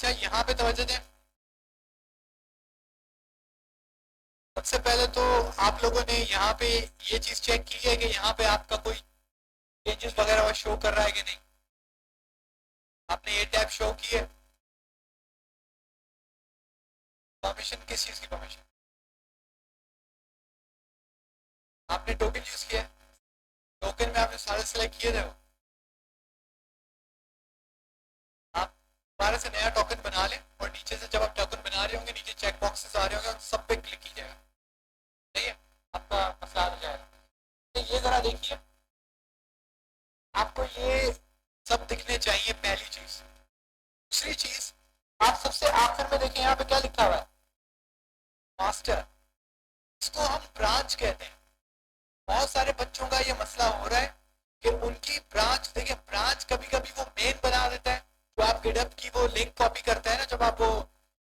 अच्छा यहाँ पे तवज्जो दें। सबसे पहले तो आप लोगों ने यहाँ पे ये चीज चेक की है कि यहाँ पे आपका कोई चेंजेस वगैरह शो कर रहा है कि नहीं? आपने ये टैब शो की है? परमिशन किस चीज की परमिशन? आपने टोकन यूज किया है? टोकन में आपने सारे सिलेक्ट किए थे वो? आप दोबारा से नया टोकन बना लें और नीचे से जब आप टोकन बना रहे होंगे नीचे चेक बॉक्सेस आ रहे होंगे उन सब पे क्लिक कीजिएगा। सही है, आपका मसला हो जाएगा। तो ये जरा देखिए, आपको ये सब दिखने चाहिए पहली चीज। दूसरी चीज, आप सबसे आखिर में देखें यहाँ पे क्या लिखा हुआ है? मास्टर। इसको हम ब्रांच कहते हैं। बहुत सारे बच्चों का ये मसला हो रहा है कि उनकी ब्रांच, देखिए ब्रांच कभी कभी वो मेन बना देता है। जो आप गिटहब की वो लिंक कॉपी करता है ना, जब आप वो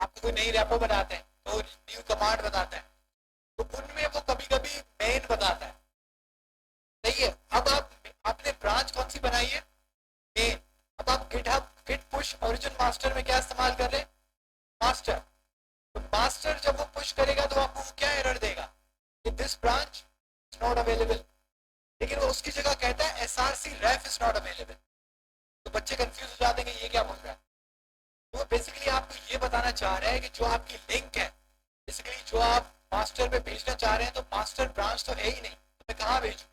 आपको कोई नई रेपो बनाते हैं तो न्यू कमांड बताता है, तो उनमें वो कभी कभी मेन बताता है। सही है, अब आपने ब्रांच कौन सी बनाई है? मेन। अब आप GitHub git push origin master में क्या इस्तेमाल कर रहे हैं? मास्टर। तो मास्टर जब वो पुश करेगा तो आपको क्या एरर देगा कि this branch is not available. लेकिन वो उसकी जगह कहता है SRC ref is not available. तो बच्चे कंफ्यूज हो जाते हैं कि ये क्या बोल रहा है। तो वो बेसिकली आपको ये बताना चाह रहा है कि जो आपकी लिंक है, बेसिकली जो आप मास्टर पे भेजना चाह रहे हैं, तो मास्टर ब्रांच तो है ही नहीं, तो मैं कहाँ भेजूं?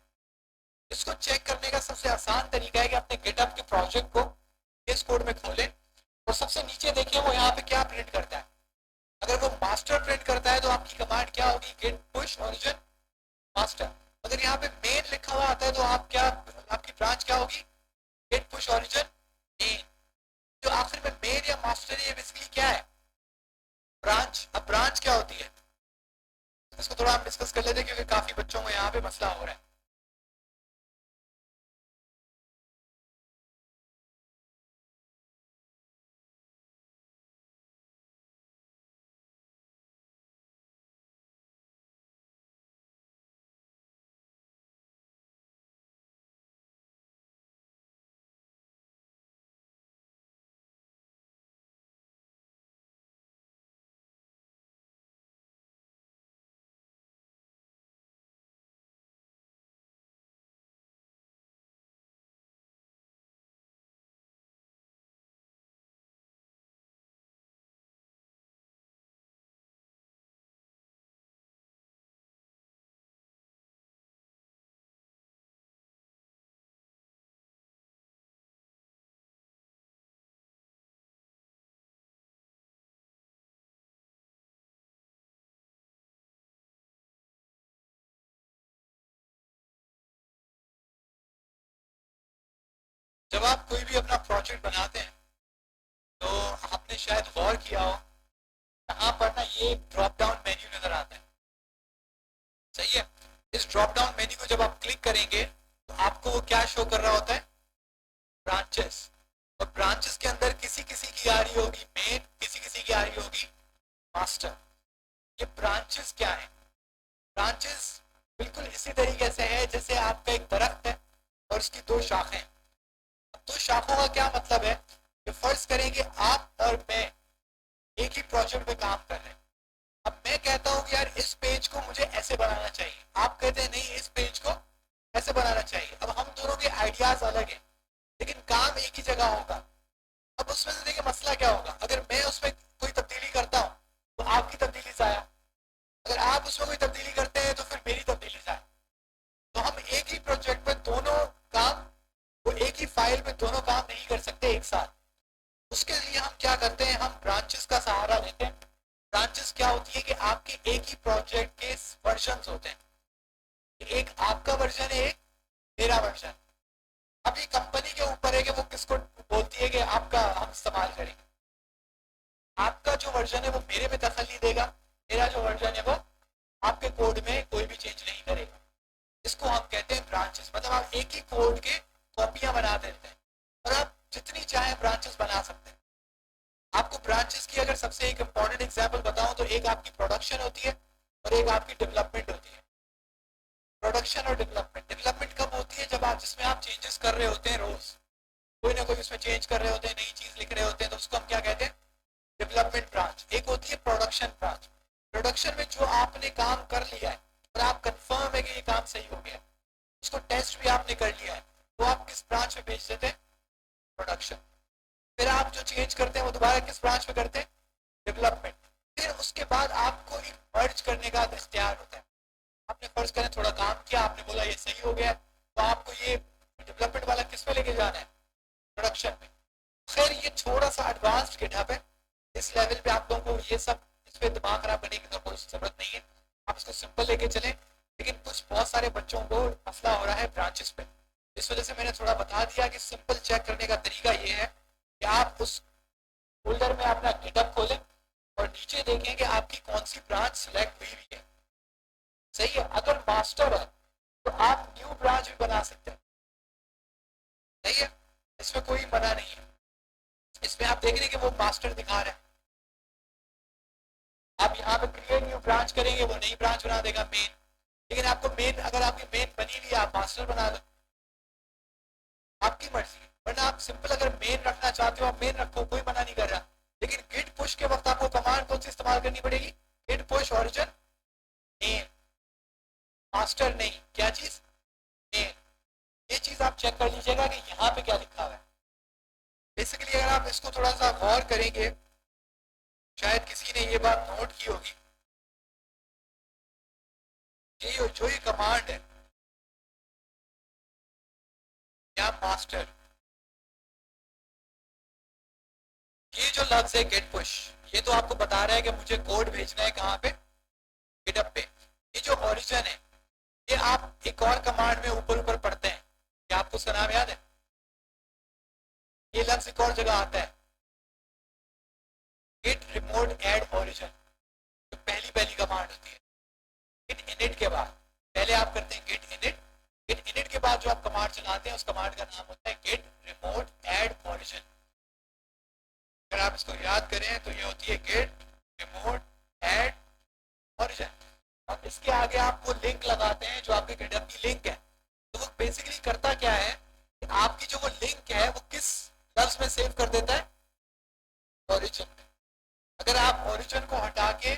इसको चेक करने का सबसे आसान तरीका है कि अपने गिटहब के प्रोजेक्ट को केस कोड में खोलें और सबसे नीचे देखिए वो यहाँ पे क्या प्रिंट करता है। अगर वो मास्टर प्रिंट करता है तो आपकी कमांड क्या होगी? Git push origin master. अगर यहाँ पे मेन लिखा हुआ आता है तो आप क्या, आपकी ब्रांच क्या होगी? Git push origin main. जो आखिर में मेन या मास्टर है ये बेसिकली क्या है? ब्रांच। अब ब्रांच क्या होती है इसको थोड़ा हम डिस्कस कर लेते हैं क्योंकि काफी बच्चों को यहाँ पे मसला हो रहा है। जब आप कोई भी अपना प्रोजेक्ट बनाते हैं तो आपने शायद गौर किया हो, यहाँ पर ना ये ड्रॉप डाउन मेन्यू नजर आता है। सही है, इस ड्रॉप डाउन मेन्यू को जब आप क्लिक करेंगे तो आपको वो क्या शो कर रहा होता है? ब्रांचेस। और ब्रांचेस के अंदर किसी किसी की आ रही होगी मेन, किसी किसी की आ रही होगी मास्टर। ये ब्रांचेस क्या है? ब्रांचेस बिल्कुल इसी तरीके से है जैसे आपका एक दरख्त है और उसकी दो शाखें। अब दो शाखों का क्या मतलब है कि फर्ज करें कि आप और मैं एक ही प्रोजेक्ट पे काम कर रहे हैं। अब मैं कहता हूँ कि यार इस पेज को मुझे ऐसे बनाना चाहिए, आप कहते हैं नहीं इस पेज को ऐसे बनाना चाहिए। अब हम दोनों के आइडियाज अलग हैं लेकिन काम एक ही जगह होगा। अब उसमें से देखिए मसला क्या होगा, अगर मैं उसमें कोई तब्दीली करता हूँ तो आपकी तब्दीली जाया, अगर आप उसमें कोई तब्दीली करते हैं तो फिर मेरी तब्दीली जाए। तो हम एक ही प्रोजेक्ट में दोनों काम, वो एक ही फाइल में दोनों काम नहीं कर सकते एक साथ। उसके लिए हम क्या करते हैं, हम ब्रांचेस का सहारा लेते हैं। ब्रांचेस क्या होती है कि आपके एक ही प्रोजेक्ट के वर्जन होते हैं। एक आपका वर्जन है, एक मेरा वर्जन। अब ये कंपनी के ऊपर है कि वो किसको बोलती है कि आपका हम इस्तेमाल करेंगे। आपका जो वर्जन है वो मेरे में दखल नहीं देगा, मेरा जो वर्जन है वो आपके कोड में कोई भी चेंज नहीं करेगा। इसको हम कहते हैं ब्रांचेस। मतलब आप एक ही कोड के कॉपियां बना देते हैं और आप जितनी चाहे ब्रांचेस बना सकते हैं। आपको ब्रांचेस की अगर सबसे एक इंपॉर्टेंट एग्जांपल बताऊं तो एक आपकी प्रोडक्शन होती है और एक आपकी डेवलपमेंट होती है। प्रोडक्शन और डेवलपमेंट, डेवलपमेंट कब होती है? जब आप जिसमें आप चेंजेस कर रहे होते हैं, रोज कोई ना कोई उसमें चेंज कर रहे होते हैं, नई चीज लिख रहे होते हैं, तो उसको हम क्या कहते हैं? डेवलपमेंट ब्रांच, एक होती है प्रोडक्शन ब्रांच। प्रोडक्शन में जो आपने काम कर लिया है और आप कंफर्म है कि ये काम सही हो गया, उसको टेस्ट भी आपने कर लिया है, वो आप किस ब्रांच में भेज देते हैं? प्रोडक्शन। फिर आप जो चेंज करते हैं वो दोबारा किस ब्रांच में करते हैं? डेवलपमेंट। फिर उसके बाद आपको एक मर्ज करने का इख्तियार होता है। आपने फर्ज करें थोड़ा काम किया, आपने बोला ये सही हो गया, तो आपको ये डेवलपमेंट वाला किस में लेके जाना है? प्रोडक्शन में। खैर ये थोड़ा सा एडवांस्ड गिटहब है, इस लेवल पे आप लोगों को ये सब इस पे दिमाग खराब करने की तो कोई जरूरत नहीं है, आप इसको सिंपल लेके चलें। लेकिन कुछ बहुत सारे बच्चों को मसला हो रहा है ब्रांचेस पे, इस वजह से मैंने थोड़ा बता दिया कि सिंपल चेक करने का तरीका ये है कि आप उस फोल्डर में अपना गिटहब खोलें और नीचे देखें कि आपकी कौन सी ब्रांच सिलेक्ट हुई है। सही है, अगर मास्टर है तो आप न्यू ब्रांच भी बना सकते हैं। सही है, इसमें कोई मना नहीं है। इसमें आप देख रहे हैं कि वो मास्टर दिखा रहे हैं, आप यहाँ पे क्रिएट न्यू ब्रांच करेंगे वो नई ब्रांच बना देगा मेन। लेकिन आपको मेन, अगर आपकी मेन बनी हुई है आप मास्टर बना दो, आपकी मर्जी। वरना आप सिंपल अगर मेन रखना चाहते हो आप मेन रखो, कोई मना नहीं कर रहा। लेकिन गिट पुश के वक्त आपको कमांड कौन सी इस्तेमाल करनी पड़ेगी? Git push origin main, master नहीं। क्या चीज? नेम। ये चीज आप चेक कर लीजिएगा कि यहाँ पे क्या लिखा हुआ है। बेसिकली अगर आप इसको थोड़ा सा गौर करेंगे, शायद किसी ने ये बात नोट की होगी, ये जो ये कमांड है या मास्टर, ये जो लफ्ज है गेट पुश, ये तो आपको बता रहा है कि मुझे कोड भेजना है कहाँ पे? गिटहब पे। ये जो ओरिजिन है, ये आप एक और कमांड में ऊपर ऊपर पढ़ते हैं, क्या आपको उसका नाम याद है? ये लफ्ज एक और जगह आता है, गिट रिमोट एड ओरिजिन, जो पहली पहली कमांड होती है गिट इनिट के बाद। पहले आप करते हैं गिट इनिट, गिट इनिट के बाद जो आप कमांड चलाते हैं उस कमांड का नाम होता है गिट रिमोट एड ओरिजिन। अगर आप इसको याद करें तो ये होती है गिट रिमोट एड ओरिजिन। और इसके आगे आप वो लिंक लगाते हैं जो आपके गिटहब की लिंक है। तो वो बेसिकली करता क्या है कि आपकी जो वो लिंक है वो किस लफ्ज में सेव कर देता है? ओरिजिन में। अगर आप ओरिजिन को हटा के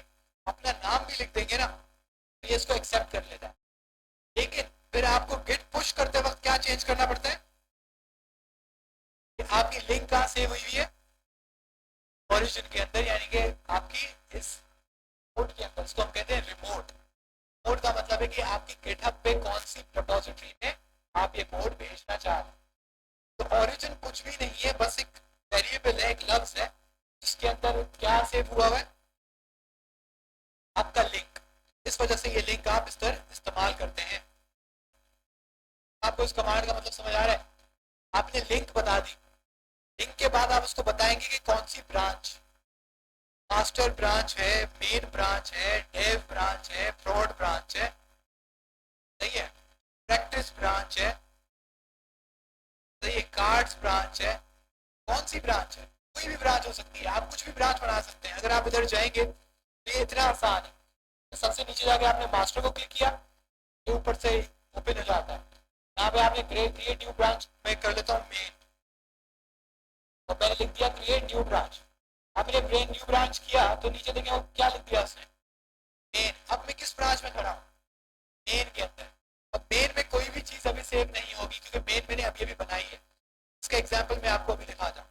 अपना नाम भी लिख देंगे ना तो ये इसको एक्सेप्ट कर लेता है। लेकिन फिर आपको गिट पुश करते वक्त क्या चेंज करना पड़ता है कि आपकी लिंक कहाँ सेव हुई हुई है? ओरिजिन के अंदर, यानी कि आपकी इस कोड के अंदर। इसको हम कहते हैं रिमोट। कोड का मतलब है कि आपकी गिटहब पे कौन सी रिपोजिटरी में आप ये कोड भेजना चाह रहे हैं। तो ओरिजिन कुछ भी नहीं है, बस एक वेरिएबल है, एक लफ्ज है जिसके अंदर क्या सेव हुआ है? आपका लिंक। इस वजह से ये लिंक आप इस तरह इस्तेमाल करते हैं। आपको इस कमांड का मतलब समझ आ रहा है? आपने लिंक बता दी, लिंक के बाद आप उसको बताएंगे कि कौन सी ब्रांच, मास्टर ब्रांच है, मेन ब्रांच है, डेव ब्रांच है, प्रोड ब्रांच है, सही है, प्रैक्टिस ब्रांच है, सही है, कार्ड्स ब्रांच है। कौन सी ब्रांच है? कोई भी ब्रांच हो सकती है, आप कुछ भी ब्रांच बना सकते हैं। अगर आप इधर जाएंगे तो ये इतना आसान है, तो सबसे नीचे जाके आपने मास्टर को क्लिक किया, ये ऊपर से ओपन हो जाता है। यहाँ पे आपने क्रिएट न्यू ब्रांच, मैं कर लेता हूँ मेन, तो मैंने लिख दिया क्रिएट न्यू ब्रांच। आपने ब्रेन न्यू ब्रांच किया तो नीचे देखें वो क्या लिख दिया उसने? मेन। अब मैं किस ब्रांच में खड़ा हूँ? मेन के अंदर। अब मेन में कोई भी चीज अभी सेव नहीं होगी क्योंकि मेन मैंने अभी अभी बनाई है। इसका एग्जाम्पल मैं आपको अभी दिखाता हूँ।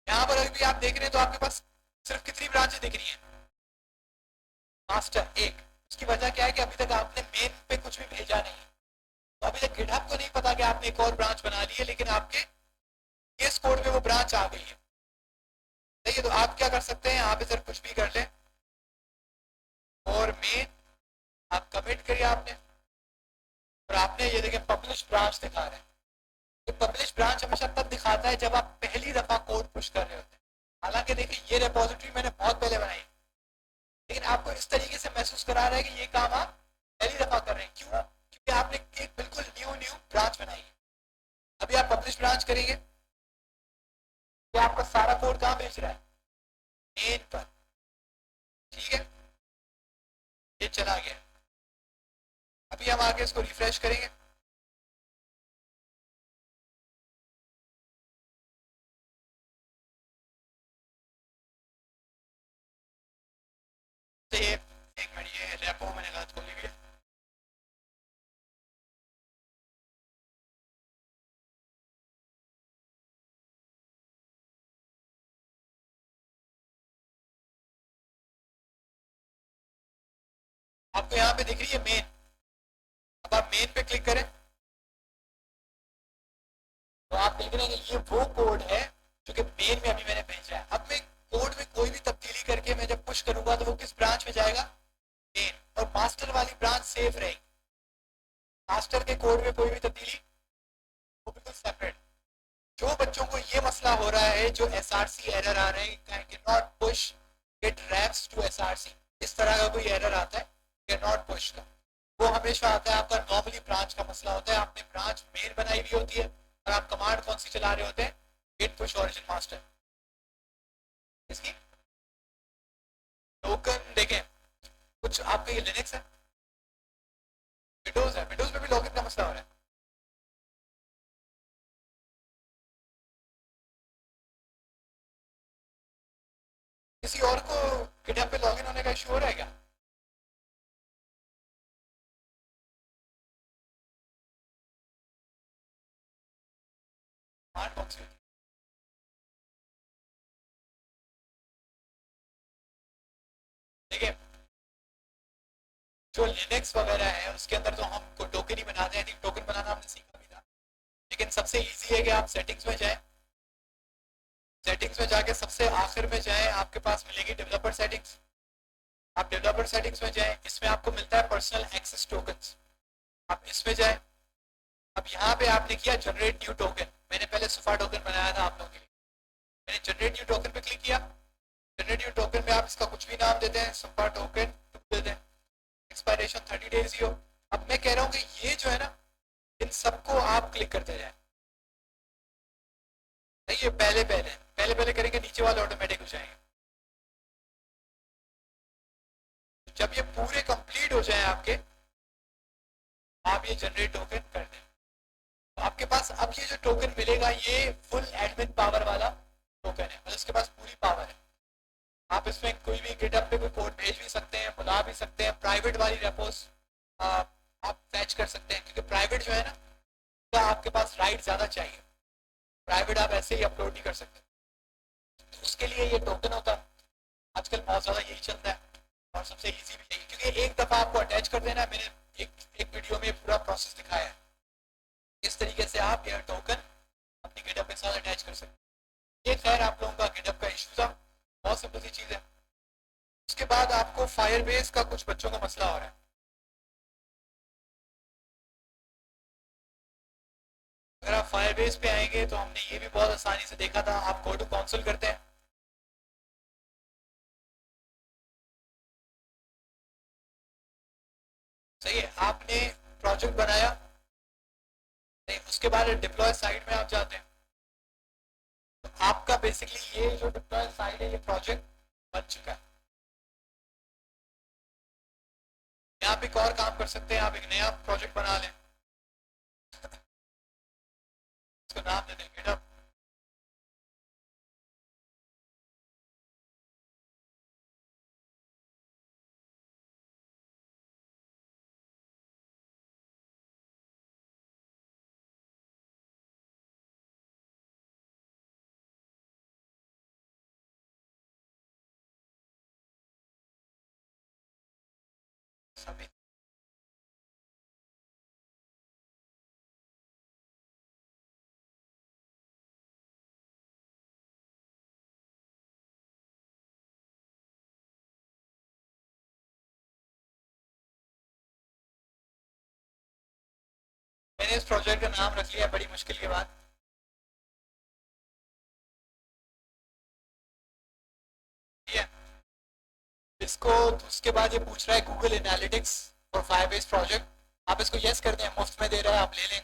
यहाँ पर अभी आप देख रहे हैं तो आपके पास सिर्फ कितनी ब्रांचें दिख रही हैं? मास्टर एक। उसकी वजह क्या है कि अभी तक आपने मेन पे कुछ भी भेजा नहीं है, तो अभी तक गिटहब को नहीं पता कि आपने एक और ब्रांच बना ली है, लेकिन आपके केस कोड में वो ब्रांच आ गई है। सही है, तो आप क्या कर सकते हैं, यहाँ पे सर कुछ भी कर लें और मेन आप कमिट करिए आपने, और आपने ये देखें पब्लिश ब्रांच दिखा रहे हैं। तो पब्लिश ब्रांच हमेशा तब दिखाता है जब आप पहली दफा कोड पुश कर रहे होते हैं। हालांकि देखिए ये रिपोजिटरी मैंने बहुत पहले बनाई, लेकिन आपको इस तरीके से महसूस करा रहा है कि ये काम आप पहली दफा कर रहे हैं। क्यों? क्योंकि आपने एक बिल्कुल न्यू ब्रांच बनाई है। अभी आप पब्लिश ब्रांच करेंगे तो आपका सारा कोड कहाँ भेज रहा है? मेन पर। ठीक है, ये चला गया। अभी हम आगे इसको रिफ्रेश करेंगे। आपको यहाँ पे दिख रही है मेन, अब आप मेन पे क्लिक करें तो आप देख रहे हैं कि ये वो कोड है जो कि मेन में अभी मैंने भेजा है। अब मैं कोड में कोई भी तब्दीली करके मैं जब पुश करूंगा तो वो किस ब्रांच में जाएगा, मेन, और मास्टर वाली ब्रांच सेफ रहेगी। मास्टर के कोड में कोई भी तब्दीली वो बिल्कुल सेपरेट। जो बच्चों को ये मसला हो रहा है, जो एसआरसी एरर आ रहे हैं, can not push git refs to SRC, इस तरह का कोई एरर आता है कैन नॉट पुश का, वो हमेशा आता है आपका नॉर्मली ब्रांच का मसला होता है। आपने ब्रांच मेन बनाई हुई होती है और आप कमांड कौन सी चला रहे होते हैं, गेट पुश ओरिजिन मास्टर। इसकी टोकन देखें, कुछ आपका ये लिनक्स है, विंडोज है, विंडोज में भी लॉगिन का मसला हो रहा है। किसी और को गिटहब पे लॉगिन होने का इशू हो रहा है क्या? कमांड कौन सी होती है? देखिए जो लिनक्स वगैरह है उसके अंदर तो हमको टोकन ही बनाते हैं, टोकन बनाना हमने सीखा भी था, लेकिन सबसे इजी है कि आप सेटिंग्स में जाएं, सेटिंग्स में जाके सबसे आखिर में जाएं, आपके पास मिलेगी डेवलपर सेटिंग्स, आप डेवलपर सेटिंग्स में जाएं, इसमें आपको मिलता है पर्सनल एक्सेस टोकन, आप इसमें जाएं। अब यहाँ पे आपने किया जनरेट न्यू टोकन, मैंने पहले सुफा टोकन बनाया था आप लोगों के लिए, मैंने जनरेट न्यू टोकन पे क्लिक किया। जनरेट न्यू टोकन में आप इसका कुछ भी नाम देते हैं, सुफा टोकन दे दें, एक्सपायरेशन 30 डेज ही हो। अब मैं कह रहा हूँ कि ये जो है ना, इन सबको आप क्लिक करते जाए, नहीं ये पहले पहले पहले पहले करेंगे, नीचे वाले ऑटोमेटिक हो जाएंगे। जब ये पूरे कंप्लीट हो जाए आपके, आप ये जनरेट टोकन कर दें, तो आपके पास अब ये जो टोकन मिलेगा ये फुल एडमिन पावर वाला टोकन है, मतलब इसके पास पूरी पावर है। आप इसमें कोई भी गिटहब पे कोई कोड भेज भी सकते हैं, बुला भी सकते हैं, प्राइवेट वाली रेपोस आप फैच कर सकते हैं, क्योंकि प्राइवेट जो है ना, तो आपके पास राइट ज़्यादा चाहिए, प्राइवेट आप ऐसे ही अपलोड नहीं कर सकते, तो उसके लिए ये टोकन होता है। आजकल बहुत ज़्यादा यही चलता है और सबसे इजी भी यही, क्योंकि एक दफ़ा आपको अटैच कर देना है। मैंने एक वीडियो में पूरा प्रोसेस दिखाया है किस तरीके से आप यह टोकन अपनी गिटहब के साथ अटैच कर सकते हैं। ये खैर आप लोगों का गिटहब का इशू था, बहुत सिंपल सी चीज़ है। उसके बाद आपको फायरबेस का कुछ बच्चों का मसला हो रहा है। अगर आप फायरबेस पे आएंगे तो हमने ये भी बहुत आसानी से देखा था, आप गो टू कंसोल करते हैं, सही है, आपने प्रोजेक्ट बनाया, नहीं उसके बाद डिप्लॉय साइट में आप जाते हैं, तो आपका बेसिकली ये जो डिप्लॉय साइट है ये प्रोजेक्ट बन चुका है। यहाँ पे एक और काम कर सकते हैं, आप एक नया प्रोजेक्ट बना लें, उसको नाम दे दें गिटहब, सभी मैंने इस प्रोजेक्ट का नाम रख लिया बड़ी मुश्किल के बाद, ठीक है। इसको उसके बाद ये पूछ रहा है Google analytics for Firebase project, आप इसको यस कर दें, मुफ्त में दे रहा है, आप ले लें,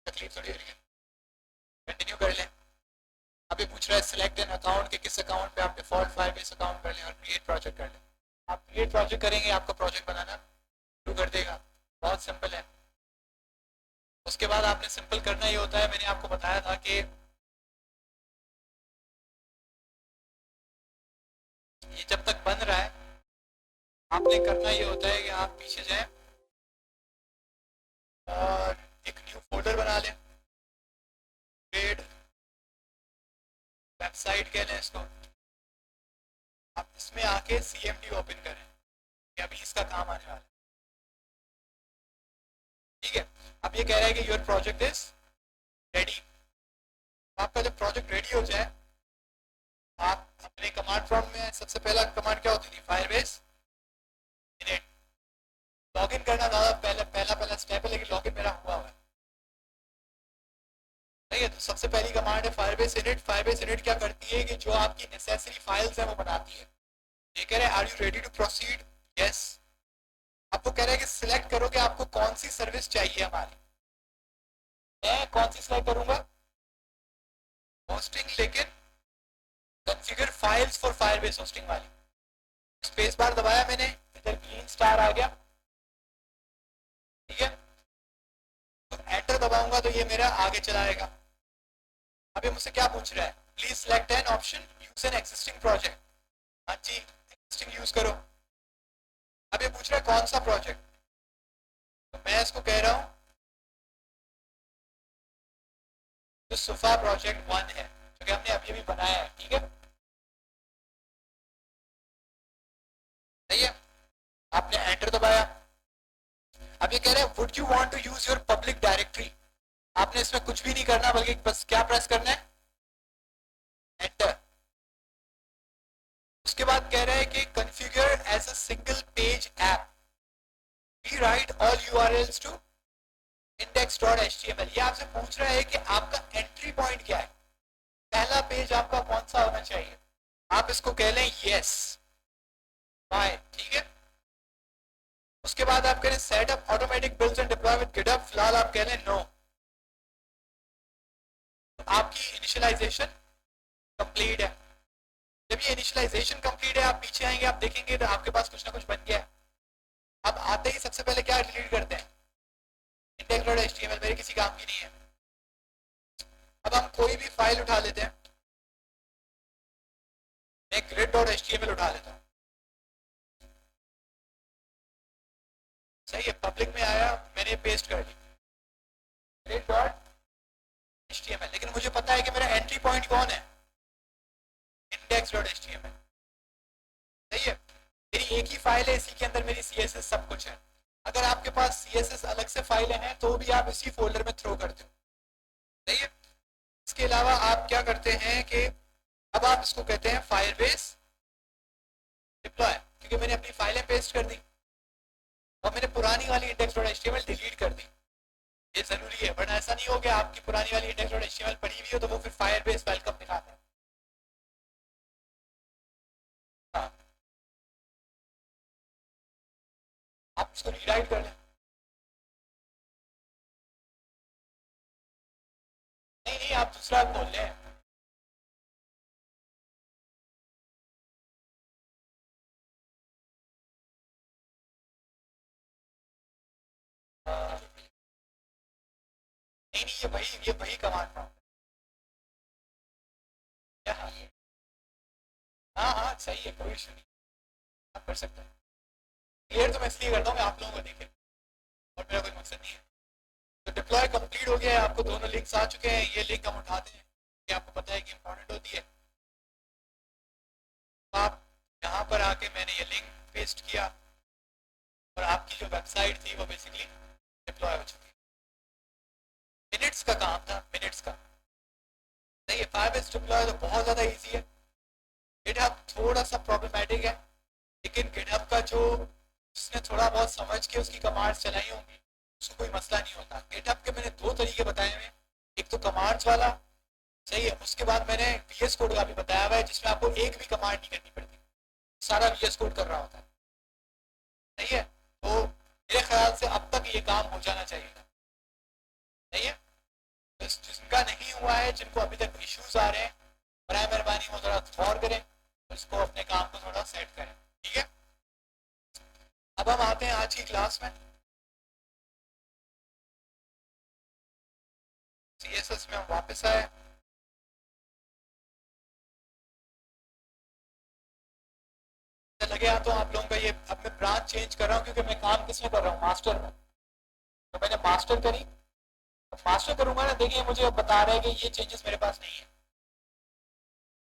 तकलीफ थोड़ी हो रही है, कंटिन्यू कर लें। अब ये पूछ रहा है सिलेक्ट एन अकाउंट के किस अकाउंट पे आप डिफॉल्ट फायरबेस अकाउंट कर लें और क्रिएट प्रोजेक्ट कर लें। आप क्रिएट प्रोजेक्ट करेंगे, आपका प्रोजेक्ट बनाना शुरू कर देगा, बहुत सिंपल है। उसके बाद आपने सिंपल करना ही होता है, मैंने आपको बताया था कि ये जब तक बन रहा है आपने करना ये होता है कि आप पीछे जाएं और एक न्यू फोल्डर बना लें, क्रिएट वेबसाइट कह लें इसको, आप इसमें आके CMD ओपन करें, ये अभी इसका काम आने वाला है। ठीक है, अब ये कह रहा है कि योर प्रोजेक्ट इज रेडी। आपका जब प्रोजेक्ट रेडी हो जाए, आप अपने कमांड प्रॉम्प्ट में सबसे पहला कमांड क्या होती थी, फायरबेस इनिट। लॉगिन करना ज्यादा पहला स्टेप है, लेकिन लॉगिन मेरा हुआ है। ठीक है, तो सबसे पहली कमांड है फायरबेस इनिट। फायरबेस इनिट क्या करती है कि जो आपकी नेसेसरी फाइल्स है वो बनाती है। ये कह रहे हैं are you ready to proceed, yes. आपको कह रहा है कि सिलेक्ट करो कि आपको कौन सी सर्विस चाहिए हमारी। मैं कौन सी सिलेक्ट करूंगा, होस्टिंग, लेकिन configure files for Firebase hosting वाली। स्पेस बार दबाया मैंने, इधर ग्रीन स्टार आ गया। ठीक है, तो एंटर दबाऊंगा तो ये मेरा आगे चलाएगा। अब ये मुझसे क्या पूछ रहा है, please select an option use N existing project. हाँ जी, एक्सिस्टिंग यूज करो। अब ये पूछ रहा है कौन सा प्रोजेक्ट, तो मैं इसको कह रहा हूं जो सुफा प्रोजेक्ट 1 है, जो कि हमने अभी अभी बनाया है। ठीक है, सही है, आपने एंटर दबाया। अब ये कह रहे हैं would you want to use your public directory. आपने इसमें कुछ भी नहीं करना, बल्कि बस क्या प्रेस करना है, एंटर। उसके बाद कह रहा है कि configure as a single page app, rewrite all URLs to index.html। ये आपसे पूछ रहा है कि आपका एंट्री पॉइंट क्या है, पहला पेज आपका कौन सा होना चाहिए। आप इसको कह लें यस, बाय। ठीक है, उसके बाद आप कह रहे set up automatic builds and deploy with GitHub, फिलहाल आप कह लें नो। तो आपकी इनिशियलाइजेशन कंप्लीट है। जब ये इनिशियलाइजेशन कंप्लीट है, आप पीछे आएंगे, आप देखेंगे तो आपके पास कुछ ना कुछ बन गया है। अब आते ही सबसे पहले क्या डिलीट करते हैं, index.html, मेरे किसी काम की नहीं है। अब हम कोई भी फाइल उठा लेते हैं, मैं grid.html उठा लेता हूँ। सही है, पब्लिक में आया, मैंने पेस्ट कर दी grid.html, लेकिन मुझे पता है कि मेरा एंट्री पॉइंट कौन है, index.html। सही है, मेरी एक ही फाइल है, इसी के अंदर मेरी CSS सब कुछ है। अगर आपके पास CSS अलग से फाइलें हैं तो भी आप इसी फोल्डर में थ्रो करते हो। सही है, इसके अलावा आप क्या करते हैं कि अब आप इसको कहते हैं फायरबेस डिप्लॉय, क्योंकि मैंने अपनी फाइलें पेस्ट कर दी और मैंने पुरानी वाली index.html डिलीट कर दी। ये जरूरी है, वरना ऐसा नहीं हो गया आपकी पुरानी वाली index.html पड़ी हुई हो तो वो फिर फायरबेस वेलकम दिखाता है। हाँ, आप इसको रीराइट कर लें। नहीं नहीं, आप दूसरा खोल लें। नहीं नहीं, ये वही कमांड था। हाँ हाँ हाँ, सही है, कोई इशू नहीं, आप कर सकते हैं। क्लियर तो मैं इसलिए करता हूँ कि आप लोगों को देखें, और मेरा कोई मकसद नहीं है। तो डिप्लॉय कंप्लीट हो गया है, आपको दोनों लिंक्स आ चुके हैं। ये लिंक हम उठाते हैं, ये आपको पता है कि इंपॉर्टेंट होती है। तो आप यहाँ पर आके मैंने ये लिंक पेस्ट किया और आपकी जो वेबसाइट थी वो बेसिकली डिप्लॉय हो चुकी है। मिनट्स का काम था, मिनट्स का। नहीं है, फायरबेस डिप्लॉय तो बहुत ज़्यादा ईजी है। गिटहब थोड़ा सा प्रॉब्लमेटिक है, लेकिन गिटहब का जो उसने थोड़ा बहुत समझ के उसकी कमांड्स चलाई होंगी, उसको कोई मसला नहीं होता। गिटहब के मैंने दो तरीके बताए हुए, एक तो कमांड्स वाला, सही है, उसके बाद मैंने VS कोड का भी बताया हुआ है, जिसमें आपको एक भी कमांड नहीं करनी पड़ती, सारा VS कोड कर रहा होता है। सही है, तो मेरे ख्याल से अब तक ये काम हो जाना चाहिए था। सही है, तो जिनका नहीं हुआ है, जिनको अभी तक इश्यूज आ रहे हैं, बराए मेहरबानी वो थोड़ा गौर करें, उसको अपने काम को थोड़ा सेट करें। ठीक है, अब हम आते हैं आज की क्लास में। CSS में हम वापस आए। लगे तो आप लोगों का ये, अब मैं ब्रांच चेंज कर रहा हूँ क्योंकि मैं काम किसमें कर रहा हूँ, मास्टर में। तो मैंने मास्टर करी, मास्टर करूंगा ना, देखिए मुझे अब बता रहा है कि ये चेंजेस मेरे पास नहीं है,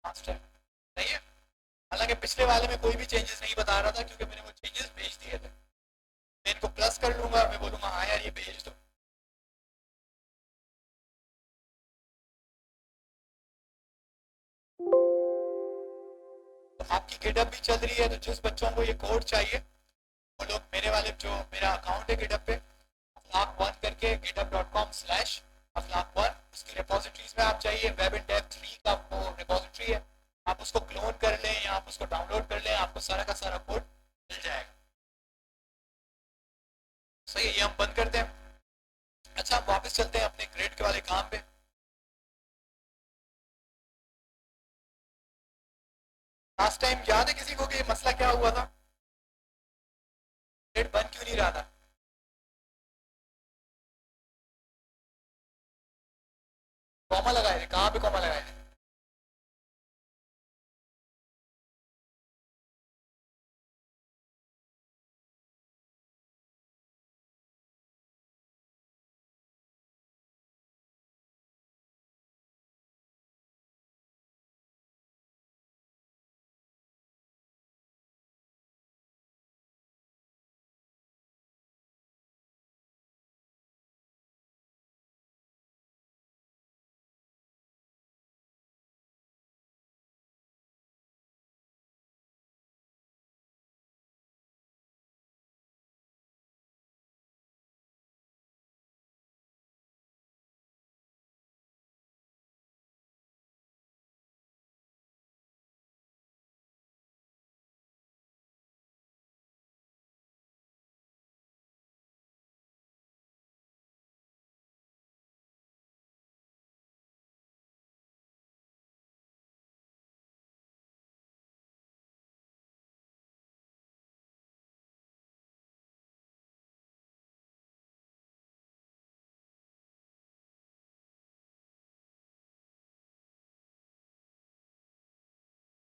मास्टर। सही है, हालांकि पिछले वाले में कोई भी चेंजेस नहीं बता रहा था क्योंकि मैंने वो चेंजेस भेज दिए थे। मैं इनको प्लस कर लूंगा, मैं बोलूंगा हाँ यार ये भेज दो। तो आपकी गिटअप भी चल रही है, तो जिस बच्चों को ये कोड चाहिए वो लोग मेरे वाले जो मेरा अकाउंट है गिटअप पे अफलाक 1 करके github.com/अफलाक 1 उसकी रिपोजिटरीज में आप चाहिए, वेब इन डेप्थ 3 का वो रिपोजिटरी है, आप उसको क्लोन कर लें या आप उसको डाउनलोड कर लें, आपको सारा का सारा कोड मिल जाएगा। सही है, ये हम बंद करते हैं। अच्छा, हम वापस चलते हैं अपने ग्रेड के वाले काम पे। लास्ट टाइम याद है किसी को कि मसला क्या हुआ था, ग्रेड बन क्यों नहीं रहा था? कॉमा लगाए थे, कहाँ पे कॉमा लगाए थे?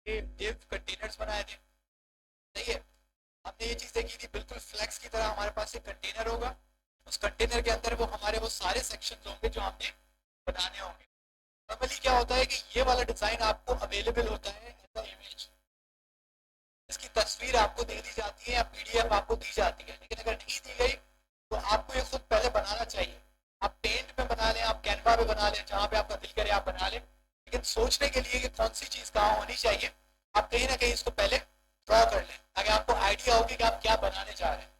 ये div कंटेनर्स बनाए थे, सही है। हमने ये चीज देखी थी, बिल्कुल फ्लेक्स की तरह हमारे पास एक कंटेनर होगा, उस कंटेनर के अंदर वो हमारे वो सारे सेक्शन होंगे जो हमने बनाने होंगे। नॉर्मली क्या होता है कि ये वाला डिजाइन आपको अवेलेबल होता है एज अ इमेज, इसकी तस्वीर आपको दे दी जाती है या पीडीएफ आपको दी जाती है, लेकिन अगर नहीं दी गई तो आपको ये खुद पहले बनाना चाहिए। आप पेंट में बना लें, आप कैनवा में बना लें, जहाँ पे आपका दिल करे आप बना लें, लेकिन सोचने के लिए कि कौन सी चीज कहाँ होनी चाहिए आप कहीं ना कहीं इसको पहले ड्रॉ कर लें, ताकि आपको आइडिया होगी कि आप क्या बनाने जा रहे हैं।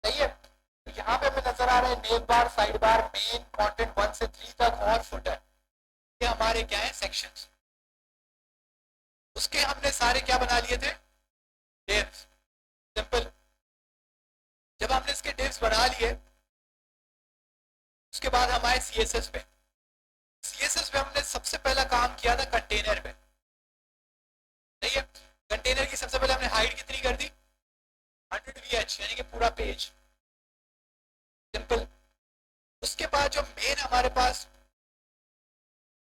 सही है। तो यहाँ पे हमें नजर आ रहा है name bar, side bar, main, content 1 से 3 तक और फुटर, ये हमारे क्या है सेक्शंस। उसके हमने सारे क्या बना लिए थे, डिव्स। सिंपल। जब हमने इसके डिव्स बना लिए उसके बाद हम आए सीएसएस पे। सीएसएस पे हमने सबसे पहला काम किया था कंटेनर पे, सही है। कंटेनर की सबसे पहले हमने हाइट कितनी कर दी, 100 VH, यानी कि पूरा पेज। सिंपल। उसके बाद जो मेन हमारे पास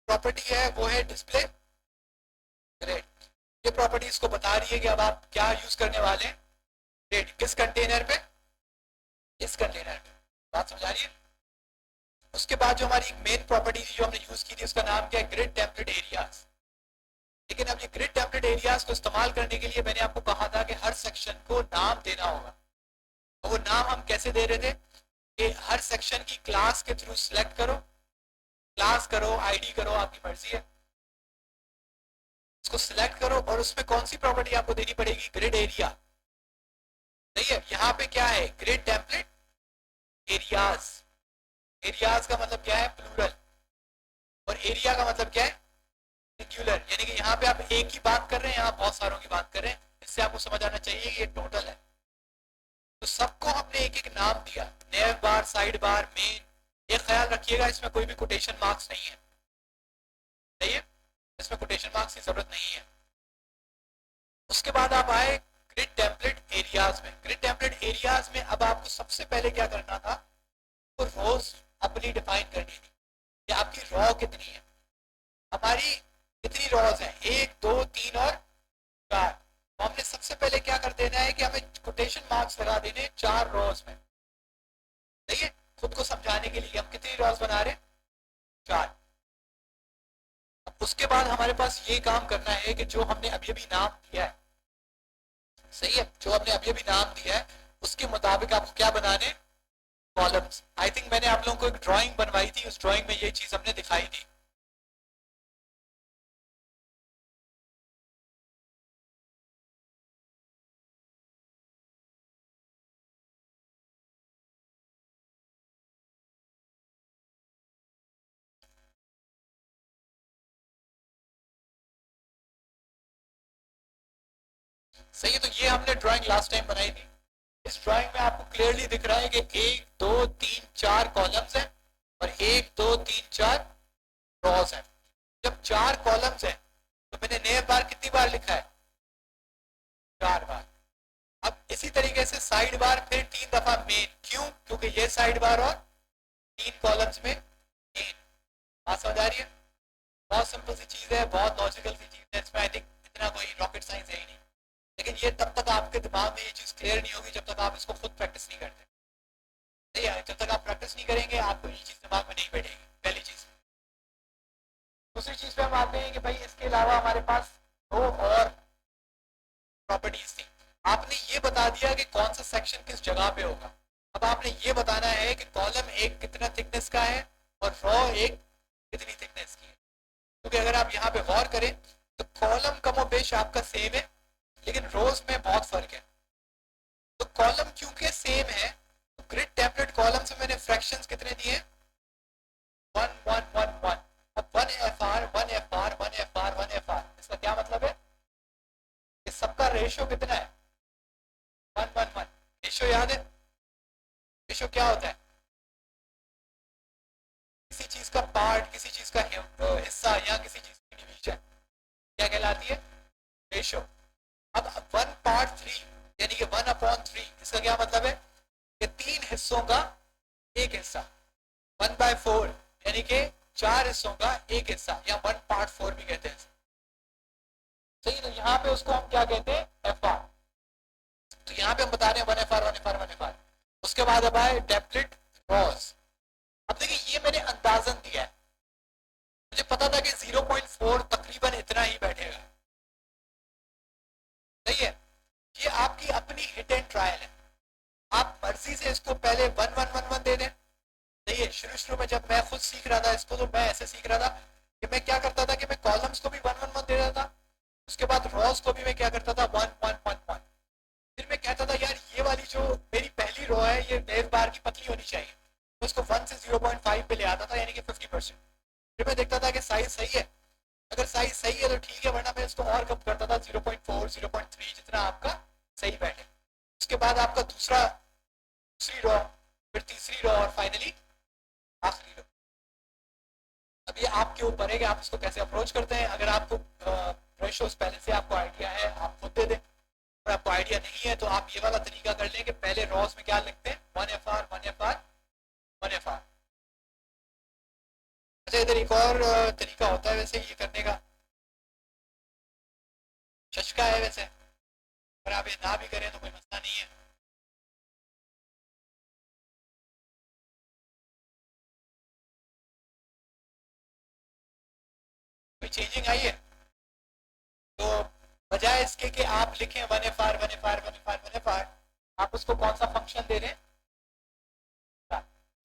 प्रॉपर्टी है वो है डिस्प्ले ग्रेड। ये प्रॉपर्टी इसको बता रही है कि अब आप क्या यूज करने वाले हैं, ग्रेड किस कंटेनर पे, इस कंटेनर पे। बात समझ आ रही है? उसके बाद जो हमारी मेन प्रॉपर्टी थी जो हमने यूज की थी उसका नाम क्या है, ग्रिड टेम्पलेट एरियाज। लेकिन अब ये ग्रिड टेम्पलेट एरियाज को इस्तेमाल करने के लिए मैंने आपको कहा था कि हर सेक्शन को नाम देना होगा। तो वो नाम हम कैसे दे रहे थे कि हर सेक्शन की क्लास के थ्रू सिलेक्ट करो, क्लास करो, आईडी करो, आपकी मर्जी है, इसको सिलेक्ट करो और उसमें कौन सी प्रॉपर्टी आपको देनी पड़ेगी, ग्रिड एरिया। सही है। यहाँ पे क्या है, ग्रिड टेम्पलेट एरियाज। एरियाज का मतलब क्या है, प्लूरल, और एरिया का मतलब क्या है, सिंगुलर, यानी कि यहाँ पे आप एक ही बात कर रहे हैं, यहाँ बहुत सारों की बात कर रहे हैं। इससे आपको समझ आना चाहिए कि ये टोटल है। तो सबको हमने एक एक नाम दिया, नेव बार, साइड बार, मेन। ये ख्याल रखिएगा इसमें कोई भी कोटेशन मार्क्स नहीं है, सही है, इसमें कोटेशन मार्क्स की जरूरत नहीं है। उसके बाद आप आए ग्रिड टेम्पलेट एरियाज में। ग्रिड टेम्पलेट एरियाज में अब आपको सबसे पहले क्या करना था, तो रोज अपनी डिफाइन करनी थी कि आपकी रॉ कितनी है। हमारी कितनी रॉज हैं, 1 2 3 और 4। तो हमने सबसे पहले क्या कर देना है कि हमें कोटेशन मार्क्स लगा देने 4 रॉज में। सही है। खुद को समझाने के लिए हम कितनी रॉज बना रहे हैं, 4। अब उसके बाद हमारे पास ये काम करना है कि जो हमने अभी अभी नाम दिया है, सही है, जो हमने अभी अभी नाम दिया है उसके मुताबिक आपको क्या बनाने, कॉलम्स। आई थिंक मैंने आप लोगों को एक ड्राइंग बनवाई थी, उस ड्राइंग में ये चीज हमने दिखाई थी। सही है, तो ये हमने ड्राइंग लास्ट टाइम बनाई थी। इस ड्राइंग में आपको क्लियरली दिख रहा है कि 1 2 3 4 कॉलम्स हैं और 1 2 3 4 रॉज हैं। जब 4 कॉलम्स हैं तो मैंने नए बार कितनी बार लिखा है, 4 बार। अब इसी तरीके से साइड बार फिर 3 दफा मेन, क्यों, क्योंकि ये साइड बार और 3 कॉलम्स में मेन। बात समझ आ रही है? बहुत सिंपल सी चीज है, बहुत लॉजिकल सी चीज है, इसमें आई थिंक इतना कोई रॉकेट साइंस है ही नहीं। लेकिन ये तब तक आपके दिमाग में ये चीज क्लियर नहीं होगी जब तक आप इसको खुद प्रैक्टिस नहीं करते। नहीं है, जब तक आप प्रैक्टिस नहीं करेंगे आपको ये चीज दिमाग में नहीं बैठेगी, पहली चीज। दूसरी चीज पे हम आते हैं कि भाई इसके अलावा हमारे पास 2 और प्रॉपर्टीज थी। आपने ये बता दिया कि कौन सा सेक्शन किस जगह पे होगा। अब आपने ये बताना है कि कॉलम एक कितना थिकनेस का है और रॉ एक कितनी थिकनेस की है। क्योंकि अगर आप यहाँ पे गौर करें तो कॉलम कमोबेश आपका सेम है लेकिन रोज में बहुत फर्क है। तो कॉलम क्योंकि सेम है तो ग्रिड टेम्पलेट कॉलम से मैंने फ्रैक्शंस कितने दिए, 1 1 1 1। अब 1 FR 1 FR 1 FR 1 FR, इसका क्या मतलब है कि सबका रेशियो कितना है, 1 1 1। रेशियो याद है? रेशियो क्या होता है, किसी चीज का पार्ट, किसी चीज का हिस्सा या किसी चीज की डिवीजन, क्या कहलाती है, रेशियो। अब 1/3 यानी कि 1/3, इसका क्या मतलब है कि 3 हिस्सों का एक हिस्सा। 1/4 यानी कि 4 हिस्सों का एक हिस्सा, या 1/4 भी कहते हैं। सही, तो यहाँ पे उसको हम क्या कहते हैं, FR। तो यहाँ पे हम बता रहे हैं 1 FR 1 FR 1 FR। उसके बाद अब आए टेम्पलेट रॉस। अब देखिए ये मैंने अंदाजन दिया है, मुझे पता था कि 0.4 तकरीबन इतना ही बैठेगा। सही है, ये आपकी अपनी हिट एंड ट्रायल है। आप मर्जी से इसको पहले 1 1 1 1 दे दें। सही है, शुरू शुरू में जब मैं खुद सीख रहा था इसको तो मैं ऐसे सीख रहा था कि मैं क्या करता था कि मैं कॉलम्स को भी 1 1 1 दे देता था, उसके बाद रॉस को भी मैं क्या करता था 1 1 1 1। फिर मैं कहता था यार ये वाली जो मेरी पहली रॉ है ये नेव बार की पतली होनी चाहिए, तो उसको 1 से 0.5 पे ले आता था, यानी कि 50%। फिर मैं देखता था कि साइज सही है, अगर साइज सही है तो ठीक है, वरना मैं इसको और कम करता था 0.4 0.3 जितना आपका सही बैठे। उसके बाद आपका दूसरी रॉ, फिर तीसरी रॉ और फाइनली आखिरी रॉ। अब ये आपके ऊपर है कि आप इसको कैसे अप्रोच करते हैं। अगर आपको रेशियोज पहले से आपको आइडिया है आप खुद दे दें, अगर आपको आइडिया नहीं है तो आप ये वाला तरीका कर लें कि पहले रॉस में क्या लिखते हैं, 1 FR 1 FR 1 FR। अच्छा, इधर एक और तरीका होता है वैसे ये करने का, शशका है वैसे, अगर आप ये ना भी करें तो कोई मसला नहीं है। कोई चेंजिंग आई है तो बजाय इसके कि आप लिखें 1 FR 1 FR 1 FR 1 FR, आप उसको कौन सा फंक्शन दे रहे हैं।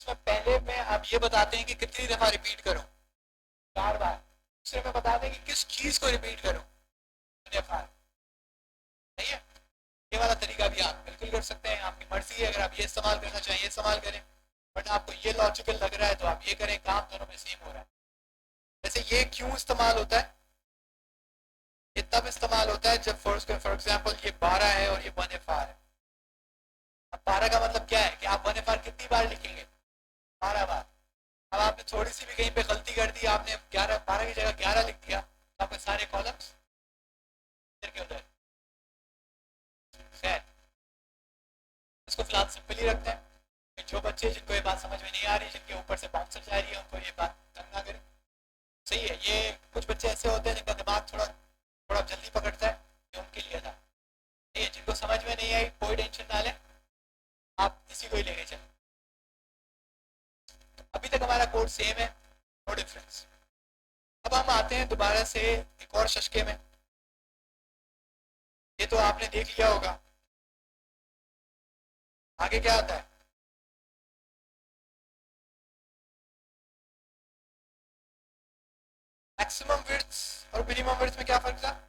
इसमें पहले में आप ये बताते हैं कि कितनी दफा रिपीट करूं, 4 बार। दूसरे में बता दें कि किस चीज को रिपीट करूं, 1 FR। सही है, ये वाला तरीका भी आप बिल्कुल कर सकते हैं, आपकी मर्जी है। अगर आप ये इस्तेमाल करना चाहिए इस्तेमाल करें, बट आपको ये लॉजिकल लग रहा है तो आप ये करें, काम दोनों में सेम हो रहा है। जैसे ये क्यों इस्तेमाल होता है, ये तब इस्तेमाल होता है जब फॉर एग्जाम्पल ये 12 है और ये 1 FR है। अब 12 का मतलब क्या है कि आप 1 FR कितनी बार लिखेंगे, 12 बार। अब आपने थोड़ी सी भी कहीं पे गलती कर दी, आपने 12 की जगह 11 लिख दिया, तो आपके सारे कॉलम्स इधर के उधर। खैर, इसको फिलहाल सिंपल ही रखते हैं। जो बच्चे जिनको ये बात समझ में नहीं आ रही, जिनके ऊपर से बाउंसर जा रही है, उनको ये बात तंग ना करें। सही है, ये कुछ बच्चे ऐसे होते हैं जिनका दिमाग थोड़ा थोड़ा जल्दी पकड़ता है, ये उनके लिए था। ये जिनको समझ में नहीं आई कोई टेंशन ना लें, आप इसी को ही लेके चलें। अभी तक हमारा कोड सेम है, नो डिफरेंस। अब हम आते हैं दोबारा से एक और शशके में। ये तो आपने देख लिया होगा। आगे क्या आता है? मैक्सिमम विड्थ और मिनिमम विड्थ में क्या फर्क था?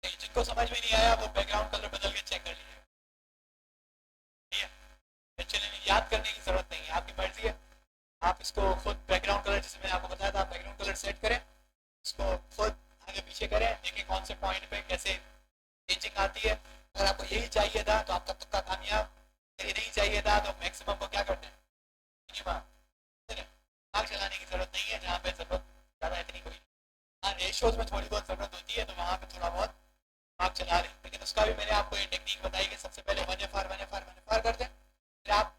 जिनको समझ में नहीं आया वो बैकग्राउंड कलर बदल के चेक कर लीजिए। ठीक है, चलिए याद करने की जरूरत नहीं है, आपकी मर्जी है। आप इसको खुद बैकग्राउंड कलर, जैसे मैंने आपको बताया था, आप बैकग्राउंड कलर सेट करें, इसको खुद आगे पीछे करें, देखिए कौन से पॉइंट पे कैसे चेंजिंग आती है। अगर आपको यही चाहिए था तो आप तब तक का कामयाब, ये नहीं चाहिए था तो मैक्सिमम को क्या करते हैं, मिनिमम। ठीक है, आग चलाने की जरूरत नहीं है जहाँ पे जरूरत ज़्यादा इतनी कोई। हाँ, रेशोज में थोड़ी बहुत जरूरत होती है तो वहाँ पे थोड़ा बहुत आग चला रहे हैं, लेकिन उसका भी मैंने आपको ये टेक्निक बताई कि सबसे पहले 1 FR 1 FR 1 FR कर दें, फिर आप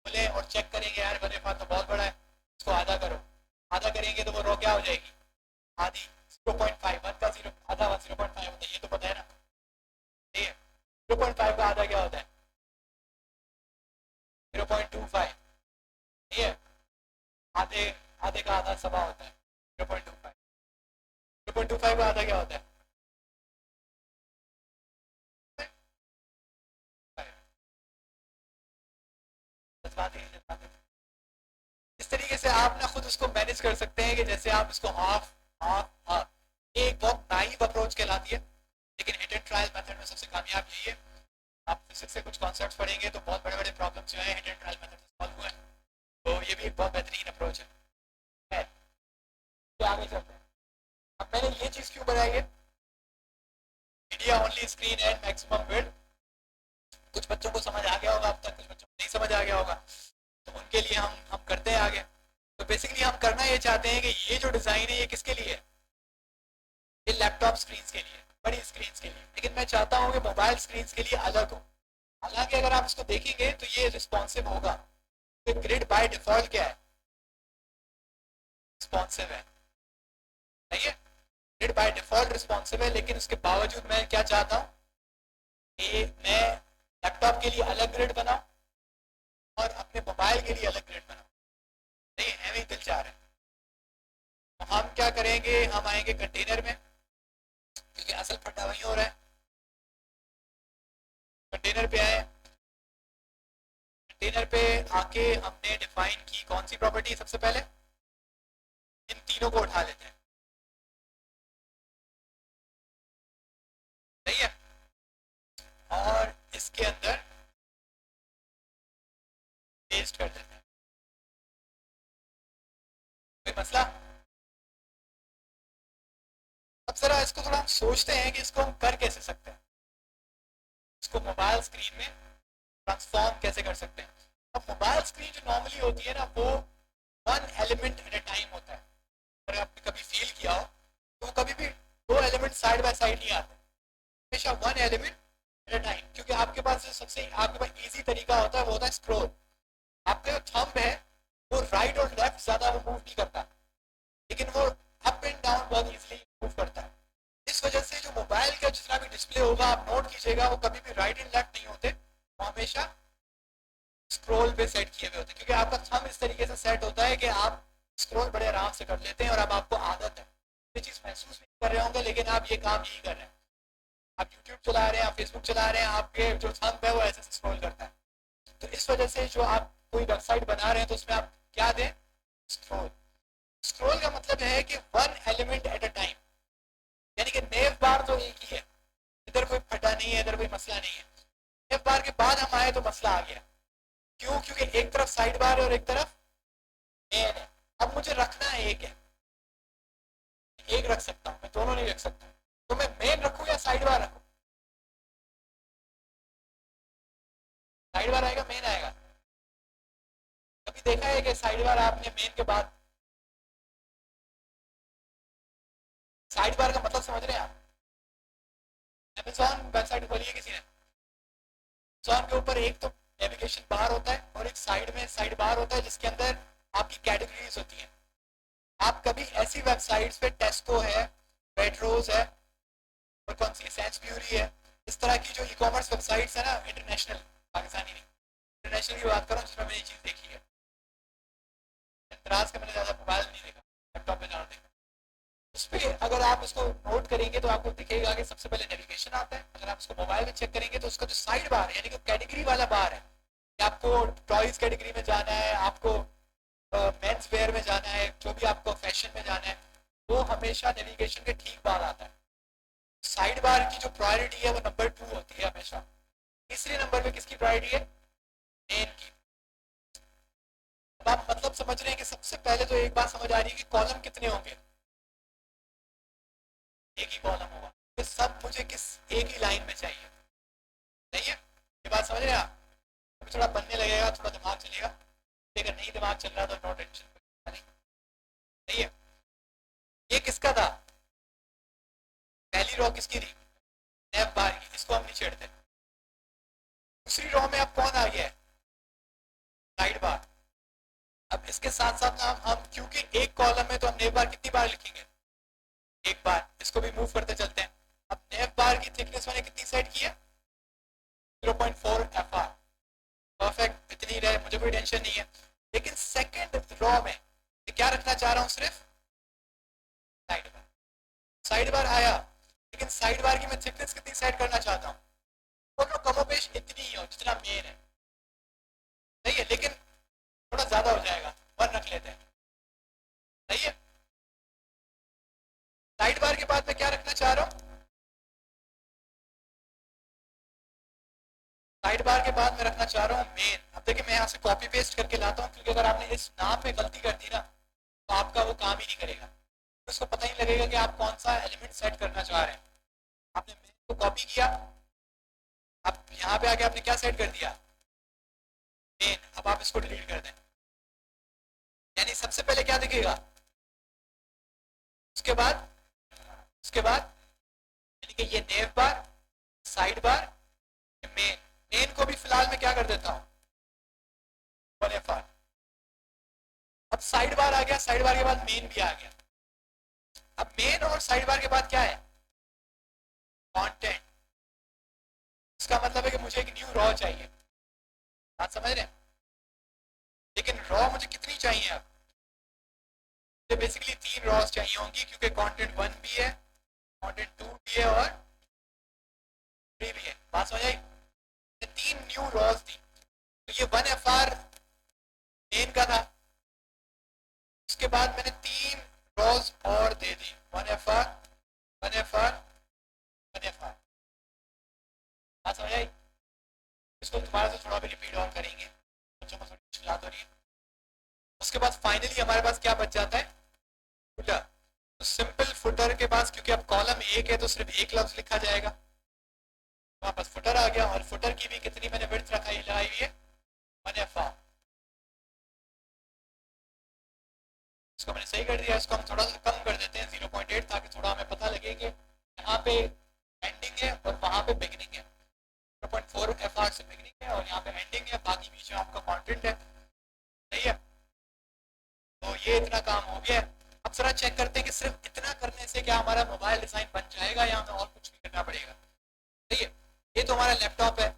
बोले और चेक करेंगे यार 1 FR तो बहुत बड़ा है, इसको आधा करो। आधा करेंगे तो वो रो क्या हो जाएगी, आधी। 0.5 1 का 0 आधा 0.5 होता है, ये तो पता है ना। ठीक है, 0.5 का आधा क्या होता है? 0.25। ठीक है, आधे आधे का आधा सवा होता है 0.25। 0.25 का आधा क्या होता है? इस तरीके से आप ना खुद उसको मैनेज कर सकते हैं कि जैसे आप इसको हाफ हाफ हाफ, ये एक बहुत नाइव अप्रोच कहलाती है, लेकिन हिट एंड ट्रायल मेथड में सबसे कामयाब यही है। आप फिजिक्स से कुछ कॉन्सेप्ट पढ़ेंगे तो बहुत बड़े बड़े प्रॉब्लम जो है हिट एंड ट्रायल मेथड से सॉल्व हुए हैं, तो ये भी एक बहुत बेहतरीन अप्रोच है। तो आगे चलते हैं। अब मैंने ये चीज़ क्यों बनाई है, media only screen and maximum width, कुछ बच्चों को समझ आ गया होगा अब तक, कुछ बच्चों को नहीं समझ आ गया होगा, तो उनके लिए हम करते हैं आगे। तो बेसिकली हम करना ये चाहते हैं कि ये जो डिज़ाइन है ये किसके लिए है, ये लैपटॉप स्क्रीन के लिए, बड़ी स्क्रीन के लिए, लेकिन मैं चाहता हूँ कि मोबाइल स्क्रीन के लिए अलग हो। हालांकि अगर आप इसको देखेंगे तो ये रिस्पॉन्सिव होगा, तो ग्रिड बाय डिफॉल्ट क्या है, रिस्पॉन्सिव है। सही है, ग्रिड बाय डिफॉल्ट रिस्पॉन्सिव है, लेकिन उसके बावजूद मैं क्या चाहता हूँ कि मैं लैपटॉप के लिए अलग ग्रिड बनाऊँ और अपने मोबाइल के लिए अलग ग्रिड बनाऊँ। नहीं, एवं ही दिल चाह रहा है। तो हम क्या करेंगे, हम आएंगे कंटेनर में, क्योंकि असल फटा वही हो रहा है। कंटेनर पे आए, कंटेनर पे आके हमने डिफाइन की कौन सी प्रॉपर्टी, सबसे पहले इन तीनों को उठा लेते हैं। सही है, और इसके अंदर पेस्ट कर देते हैं। कोई मसला? अब जरा इसको थोड़ा हम सोचते हैं कि इसको हम कर कैसे सकते हैं, इसको मोबाइल स्क्रीन में ट्रांसफॉर्म कैसे कर सकते हैं। अब मोबाइल स्क्रीन जो नॉर्मली होती है ना, वो 1 एलिमेंट एट अ टाइम होता है। अगर आपने कभी फील किया हो तो कभी भी 2 एलिमेंट साइड बाय साइड नहीं आते, हमेशा 1 एलिमेंट एट अ टाइम, क्योंकि आपके पास जो सबसे आपके पास इजी तरीका होता है वो होता है स्क्रॉल। आपका जो थंब है वो राइट और लेफ्ट ज्यादा वो मूव नहीं करता, लेकिन वो अप एंड डाउन बहुत इजीली मूव करता है। इस वजह से जो मोबाइल का जितना भी डिस्प्ले होगा आप नोट कीजिएगा, वो कभी भी राइट एंड लेफ्ट नहीं होते, वो हमेशा स्क्रॉल पे सेट किए हुए होते हैं, क्योंकि आपका थंब इस तरीके से सेट होता है कि आप स्क्रॉल बड़े आराम से कर लेते हैं, और अब आपको आदत है, ये चीज़ महसूस नहीं कर रहे होंगे, लेकिन आप ये काम यही कर रहे हैं। आप यूट्यूब चला रहे हैं, आप फेसबुक चला रहे हैं, आपके जो थंब है वो ऐसे स्क्रॉल करता है। तो इस वजह से जो आप कोई वेबसाइट बना रहे हैं तो उसमें आप क्या दें, स्क्रॉल। स्क्रॉल का मतलब है कि 1 एलिमेंट एट अ टाइम, यानी कि नेव बार तो एक ही है, इधर कोई फटा नहीं है, इधर कोई मसला नहीं है। नेव बार के बाद हम आए तो मसला आ गया, क्यों? क्योंकि एक तरफ साइड बार है और एक तरफ मेन है। अब मुझे रखना है एक है, एक रख सकता हूँ मैं, दोनों नहीं रख सकता, तो मैं मेन रखूँ या साइड बार रखूँ? साइड बार आएगा, मेन आएगा? कभी देखा है कि साइड बार आपने मेन के बाद, साइड बार का मतलब समझ रहे हैं आप? अमेजॉन वेबसाइट खोली है किसी ने? अमेजॉन के ऊपर एक तो नेविगेशन बार होता है और एक साइड में साइड बार होता है जिसके अंदर आपकी कैटेगरीज होती हैं। आप कभी ऐसी वेबसाइट्स पे टेस्को है, वेट्रोज है और कौन सी सेंसब्यूरी है, इस तरह की जो ई कॉमर्स वेबसाइट्स है ना, इंटरनेशनल, पाकिस्तानी नहीं, इंटरनेशनल की बात करूँ जिसमें मैंने ये चीज़ देखी है। दराज का मैंने ज़्यादा मोबाइल नहीं देखा, लैपटॉप में ज़्यादा देखा। उस पर अगर आप इसको नोट करेंगे तो आपको दिखेगा कि सबसे पहले नेविगेशन आता है। अगर आप इसको मोबाइल में चेक करेंगे तो उसका जो साइड बार है, यानी कि कैटेगरी वाला बार है कि आपको टॉयज कैटेगरी में जाना है, आपको मेंस वेयर में जाना है, जो भी आपको फैशन में जाना है, वो हमेशा नेविगेशन के ठीक बाद आता है। साइड बार की जो प्रायोरिटी है वो नंबर 2 होती है हमेशा। तीसरे नंबर पे किसकी प्रायोरिटी है? मेन की। अब आप मतलब समझ रहे हैं कि सबसे पहले तो एक बात समझ आ रही है कि कॉलम कितने होंगे? एक ही कॉलम होगा, तो सब मुझे किस एक ही लाइन में चाहिए। नहीं है ये बात समझ रहे हैं आप? अभी थोड़ा बनने लगेगा, थोड़ा दिमाग चलेगा, अगर नहीं दिमाग चल रहा तो नो टेंशन। नहीं है ये किसका था? पहली रॉ किसकी थी? नेव बार की, इसको हम नहीं छेड़ते। दूसरी रॉ में अब कौन आ गया है? Side bar. अब इसके साथ साथ हम क्योंकि एक कॉलम में तो हम नेव बार कितनी बार लिखेंगे? एक बार। इसको भी मूव करते चलते हैं। अब नेव बार की थिकनेस मैंने कितनी सेट की है? 0.4 FR। परफेक्ट, इतनी रहे, मुझे कोई टेंशन नहीं है। लेकिन सेकंड रॉ में क्या रखना चाह रहा हूं? सिर्फ साइड बार। साइड बार आया, लेकिन साइड बार की मैं थिकनेस कितनी सेट करना चाहता हूँ? दोनों कमोपेश इतनी ही हो जितना मेन है। सही है, लेकिन थोड़ा ज्यादा हो जाएगा, 1 रख लेते हैं। सही है। साइड बार के बाद मैं क्या रखना चाह रहा हूँ? साइड बार के बाद मैं रखना चाह रहा हूँ मेन। अब देखिए मैं यहाँ से कॉपी पेस्ट करके लाता हूँ, क्योंकि अगर आपने इस नाम पे गलती कर दी ना तो आपका वो काम ही नहीं करेगा, उसको पता ही लगेगा कि आप कौन सा एलिमेंट सेट करना चाह रहे हैं। आपने मेन को कॉपी किया, अब यहाँ पे आके आपने क्या सेट कर दिया? मेन। अब आप इसको डिलीट कर दें, यानी सबसे पहले क्या दिखेगा? उसके बाद यानी कि ये नेव बार, साइड बार, मेन। मेन को भी फिलहाल मैं क्या कर देता हूँ? 1FR। अब साइड बार आ गया, साइड बार के बाद मेन भी आ गया। अब मेन और साइड बार के बाद क्या है? कंटेंट। इसका मतलब है कि मुझे एक न्यू रॉ चाहिए। बात समझ रहे हैं? लेकिन रॉ मुझे कितनी चाहिए? अब मुझे बेसिकली 3 रॉस चाहिए होंगी, क्योंकि कंटेंट 1 भी है, कंटेंट 2 भी है और 3 भी है। बात समझ आई? 3 न्यू रॉस थी, तो ये 1FR मेन का था। उसके बाद मैंने 3 रॉस और दे दी, 1FR 1FR 1FR। बात समझ आई? इसको दोबारा से थोड़ा भी रिपीट और करेंगे, बच्चों को थोड़ी मुश्किल हो रही है। उसके बाद फाइनली हमारे पास क्या बच जाता है? फुटर। तो सिंपल फुटर के पास, क्योंकि अब कॉलम एक है तो सिर्फ एक लफ्ज लिखा जाएगा, वहां पास फुटर आ गया। और फुटर की भी कितनी मैंने विड्थ रखाई लगाई हुई है? 1FR। इसको मैंने सही कर दिया। इसको हम थोड़ा सा कम कर देते हैं 0.8, ताकि थोड़ा हमें पता लगे कि यहाँ पे एंडिंग है और वहां पे बिगनिंग है। 0.4 FR से बिगनिंग है और यहाँ पे एंडिंग है, बाकी बीच में आपका कंटेंट है। सही है, तो ये इतना काम हो गया। अब जरा चेक करते हैं कि सिर्फ इतना करने से क्या हमारा मोबाइल डिजाइन बन जाएगा या हमें और कुछ भी करना पड़ेगा। सही है, ये तो हमारा लैपटॉप है।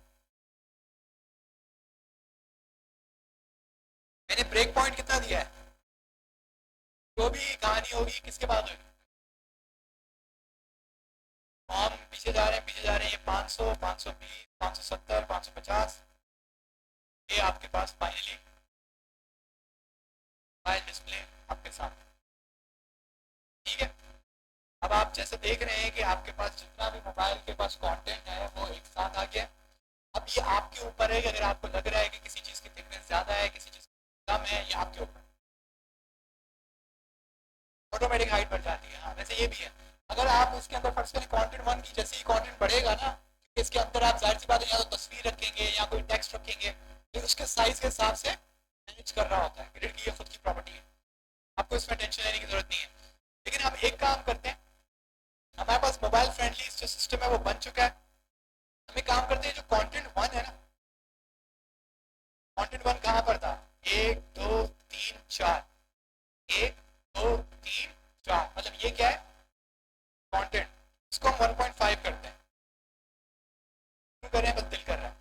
मैंने ब्रेक पॉइंट कितना दिया है? जो भी कहानी होगी किसके बाद होगी? हम पीछे जा रहे हैं, पीछे जा रहे हैं। ये 500, 520, 570, 550, ये आपके पास फाइनली फाइल डिस्प्ले आपके सामने। ठीक है, अब आप जैसे देख रहे हैं कि आपके पास जितना भी मोबाइल के पास कंटेंट है वो एक साथ आ गया। अब ये आपके ऊपर है कि अगर आपको लग रहा है कि किसी चीज की थिकनेस ज्यादा है, किसी चीज की कम है, ये आपके ऊपर ऑटोमेटिक हाइट बढ़ जाती है। हाँ वैसे ये भी है, अगर आप इसके अंदर फर्स्ट कंटेंट 1 की जैसे ही कंटेंट बढ़ेगा ना, इसके अंदर आप जाहिर सी बात है या तो तस्वीर रखेंगे या कोई टेक्स्ट रखेंगे, तो उसके साइज के हिसाब से मैनेज कर रहा होता है। ग्रिड की ये खुद की प्रॉपर्टी है, आपको इसमें टेंशन लेने की जरूरत नहीं है। लेकिन हम एक काम करते हैं, हमारे पास मोबाइल फ्रेंडली जो सिस्टम है वो बन चुका है। हम एक काम करते हैं, जो कंटेंट 1 है ना, एक दो तीन चार, एक दो तीन चार, मतलब ये क्या है, कंटेंट। इसको हम 1.5 करते हैं, क्यों कर रहे हैं, बस दिल कर रहा है,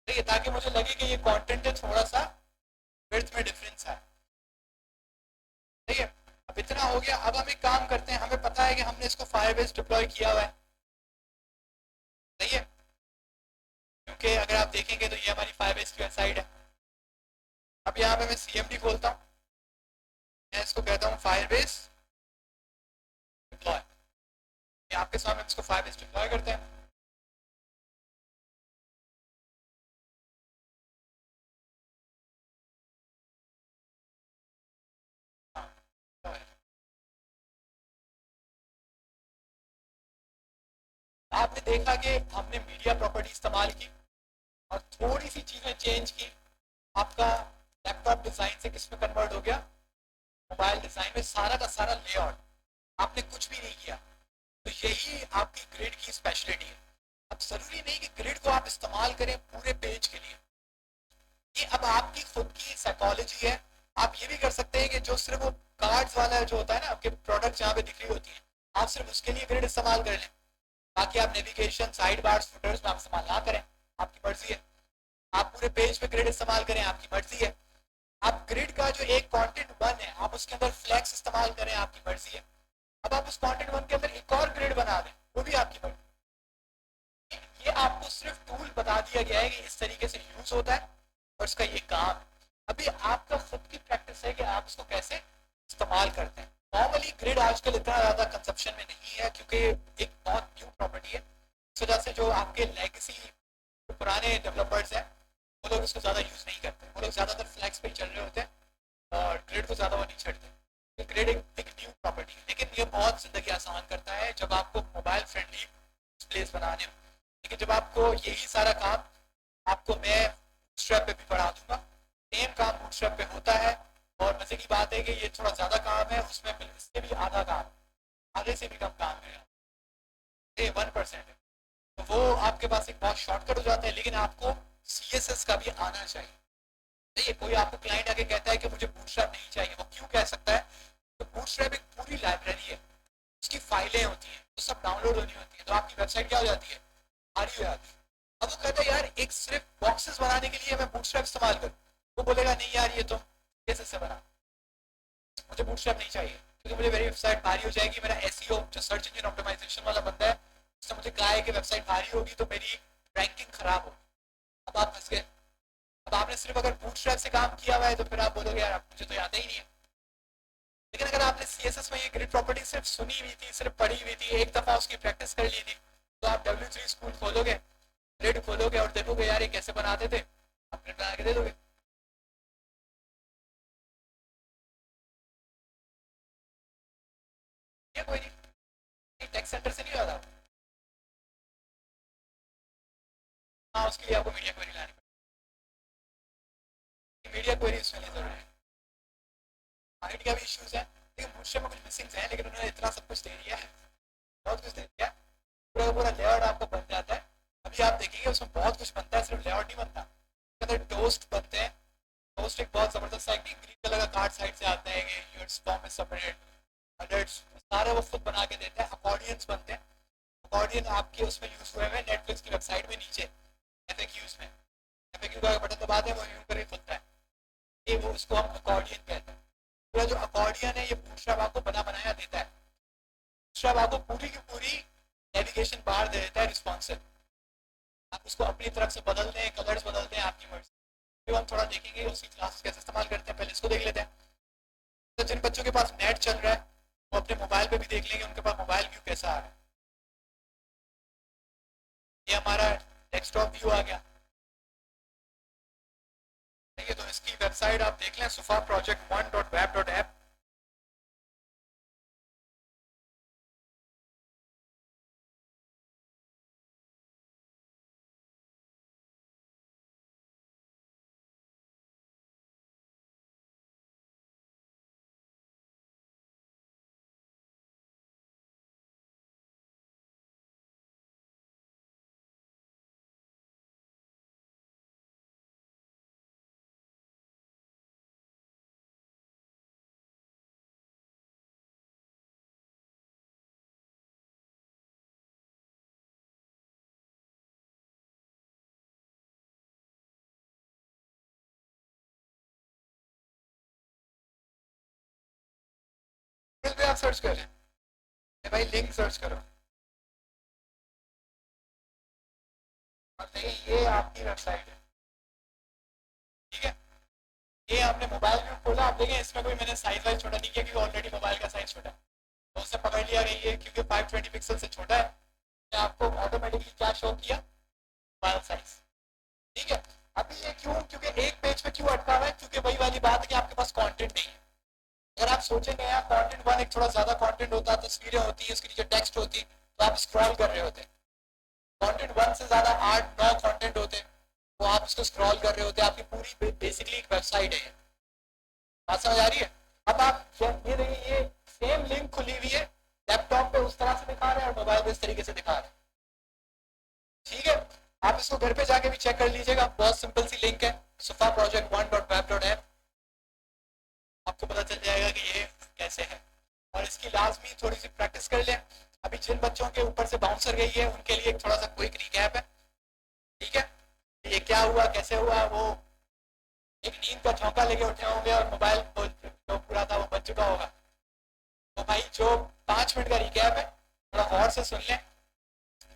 ठीक है, ताकि मुझे लगे कि ये कंटेंट है, थोड़ा सा विड्थ में डिफरेंस है, ठीक है। अब इतना हो गया, अब हम एक काम करते हैं, हमें पता है कि हमने इसको फायरबेस डिप्लॉय किया हुआ है, सही है, क्योंकि अगर आप देखेंगे तो ये हमारी फायरबेस की वेबसाइट है। अब यहाँ पे मैं सीएमडी खोलता हूँ, मैं इसको कहता हूँ फायरबेस डिप्लॉय, आपके सामने इसको फायरबेस डिप्लॉय करते हैं। आपने देखा कि हमने मीडिया प्रॉपर्टी इस्तेमाल की और थोड़ी सी चीजें चेंज की, आपका लैपटॉप डिजाइन से किस में कन्वर्ट हो गया, मोबाइल डिजाइन में, सारा का सारा लेआउट, आपने कुछ भी नहीं किया। तो यही आपकी ग्रिड की स्पेशलिटी है। अब जरूरी नहीं कि ग्रिड को आप इस्तेमाल करें पूरे पेज के लिए, ये अब आपकी खुद की साइकोलॉजी है। आप ये भी कर सकते हैं कि जो सिर्फ वो कार्ड्स वाला जो होता है ना, आपके प्रोडक्ट जहाँ पे दिख रही होती है, आप सिर्फ उसके लिए ग्रिड इस्तेमाल कर लें, बाकी आप नेविगेशन, साइड बार्स, फुटर्स में आप इस्तेमाल ना करें, आपकी मर्जी है। आप पूरे पेज पे ग्रिड इस्तेमाल करें, आपकी मर्जी है। आप ग्रिड का जो एक कंटेंट वन है, आप उसके अंदर फ्लैक्स इस्तेमाल करें, आपकी मर्जी है। अब आप उस कंटेंट वन के अंदर एक और ग्रिड बना दें, वो भी आपकी मर्जी। ये आपको सिर्फ टूल बता दिया गया है कि इस तरीके से यूज होता है और इसका ये काम है। अभी आपका खुद की प्रैक्टिस है कि आप इसको कैसे इस्तेमाल करते हैं। नॉर्मली ग्रिड आजकल इतना ज्यादा कंजप्शन में नहीं है, क्योंकि एक बहुत न्यू प्रॉपर्टी है, इस वजह से जो आपके लेगेसी पुराने डेवलपर्स हैं, वो लोग इसको ज्यादा यूज नहीं करते, वो लोग ज्यादातर फ्लैक्स पे ही चल रहे होते हैं और ग्रिड को ज्यादा वो नहीं छेड़ते। ग्रिड एक न्यू प्रॉपर्टी है, लेकिन ये बहुत जिंदगी आसान करता है जब आपको मोबाइल फ्रेंडली डिस्प्लेस बनाने हो। लेकिन जब आपको यही सारा काम, आपको मैं बूटस्ट्रैप पे भी पढ़ा दूंगा, सेम काम बूटस्ट्रैप पे होता है। और मजे की बात है कि ये थोड़ा ज्यादा काम है, उसमें इससे भी आधा काम, आधे से भी कम काम है, ये 1% है। तो वो आपके पास एक बहुत शॉर्टकट हो जाता है, लेकिन आपको CSS का भी आना चाहिए। देखिए, कोई आपको क्लाइंट आके कहता है कि मुझे बूटस्ट्रैप नहीं चाहिए, वो क्यों कह सकता है, तो बूटस्ट्रैप एक पूरी लाइब्रेरी है, उसकी फाइलें होती हैं, तो सब डाउनलोड होनी होती है, तो आपकी वेबसाइट क्या हो जाती है, भारी हो जाती है। अब वो कहता है यार एक सिर्फ बॉक्सेस बनाने के लिए मैं बूटस्ट्रैप इस्तेमाल करूँ, वो बोलेगा नहीं यार ये तो CSS से बना, मुझे बूटस्ट्रैप नहीं चाहिए, क्योंकि मुझे मेरी वेबसाइट भारी हो जाएगी। मेरा SEO जो सर्च इंजन ऑप्टिमाइजेशन वाला बंदा है, उसने मुझे कहा है कि वेबसाइट भारी होगी तो मेरी रैंकिंग खराब होगी। अब आप फंस गए। अब आपने सिर्फ अगर बूटस्ट्रैप से काम किया हुआ है तो फिर आप बोलोगे यार मुझे तो आता ही नहीं है। लेकिन अगर आपने CSS में ये ग्रिड प्रॉपर्टी सिर्फ सुनी हुई थी, सिर्फ पढ़ी हुई थी, एक दफा उसकी प्रैक्टिस कर ली थी, तो आप W3 स्कूल खोलोगे, ग्रिड खोलोगे और देखोगे यार ये कैसे बनाते थे, आप ग्रिड बना के दे दोगे। ये कोई नहीं, टेक्स्ट सेंटर से नहीं होता। हाँ, उसके लिए आपको मीडिया क्वेरी लानी पड़ेगी, मीडिया क्वेरी उसमें नहीं जरूरी है। माइंड का भी इश्यूज है, लेकिन बूटस्ट्रैप में कुछ मिसिंग्स हैं, लेकिन उन्होंने इतना सब कुछ दे दिया है, बहुत कुछ दे दिया है, पूरा का पूरा लेआउट आपको बन जाता है। अभी आप देखेंगे उसमें बहुत कुछ बनता है, सिर्फ लेआउट नहीं बनता, उसके अंदर टोस्ट बनते हैं। टोस्ट एक बहुत जबरदस्त है, ग्रीन कलर का कार्ड साइड से आता है कि your response is submitted, alerts सारे वो खुद बना के देते हैं। अकॉर्डियंस बनते हैं, अकॉर्डियन आपके उसमें यूज हुए हैं नेटफ्लिक्स की वेबसाइट में नीचे FAQs में, FAQ का बटन दबाते हैं वो यूं करके खुलता है, ये वो उसको हम अकॉर्डियन कहते हैं। पूरा जो अकॉर्डियन है ये बूटस्ट्रैप आपको बना बनाया देता है, बूटस्ट्रैप आपको पूरी की पूरी नेविगेशन बार दे देता है रिस्पॉन्सिव, आप उसको अपनी तरफ से बदल दें, कलर्स बदल दें, आपकी मर्जी। फिर हम थोड़ा देखेंगे उसकी क्लास कैसे इस्तेमाल करते हैं, पहले इसको देख लेते हैं। तो जिन बच्चों के पास नेट चल रहा है वो अपने मोबाइल पे भी देख लेंगे उनके पास मोबाइल व्यू कैसा आ रहा है। ये हमारा डेस्कटॉप व्यू आ गया, ठीक है। तो इसकी वेबसाइट आप देख लें, सुफा प्रोजेक्ट 1.web.app। सर्च कर रहे हैं भाई, लिंक सर्च करो और देखिए ये आपकी वेबसाइट है, ठीक है। ये आपने मोबाइल में खोला, आप देखें इसमें कोई मैंने साइज वाइज छोटा नहीं किया क्योंकि ऑलरेडी मोबाइल का साइज छोटा है, तो उससे पकड़ लिया गया ये क्योंकि 520 पिक्सल से छोटा है, तो आपको ऑटोमेटिकली क्या शो किया, मोबाइल साइज, ठीक है। अभी ये क्यों, क्योंकि एक पेज पे क्यों अटका हुआ है, क्योंकि वही वाली बात है कि आपके पास कंटेंट नहीं है। अगर आप सोचेंगे यार कंटेंट वन एक थोड़ा ज्यादा कंटेंट होता, तस्वीरें होती है, उसके नीचे टेक्स्ट होती, तो आप स्क्रॉल कर रहे होते। कंटेंट वन से ज्यादा 8-9 कंटेंट होते, तो आप उसको स्क्रॉल कर रहे होते, आपकी पूरी बेसिकली एक वेबसाइट है। बात समझ आ रही है? अब आप ये देखिए, ये सेम लिंक खुली हुई है, लैपटॉप पे उस तरह से दिखा रहे हैं और मोबाइल पे इस तरीके से दिखा रहे हैं, ठीक है। आप इसको घर पे जाके भी चेक कर लीजिएगा, बहुत सिंपल सी लिंक है, sofaproject1.web.app, आपको पता चल जाएगा कि ये कैसे है, और इसकी लाजमी थोड़ी सी प्रैक्टिस कर लें। अभी जिन बच्चों के ऊपर से बाउंसर गई है उनके लिए एक थोड़ा सा क्विक रिकैप है, ठीक है। ये क्या हुआ, कैसे हुआ, वो एक नींद का झोंका लेके उठे होंगे और मोबाइल जो पूरा था वो बच चुका होगा। तो भाई जो 5 मिनट का रिकैप है थोड़ा और से सुन लें,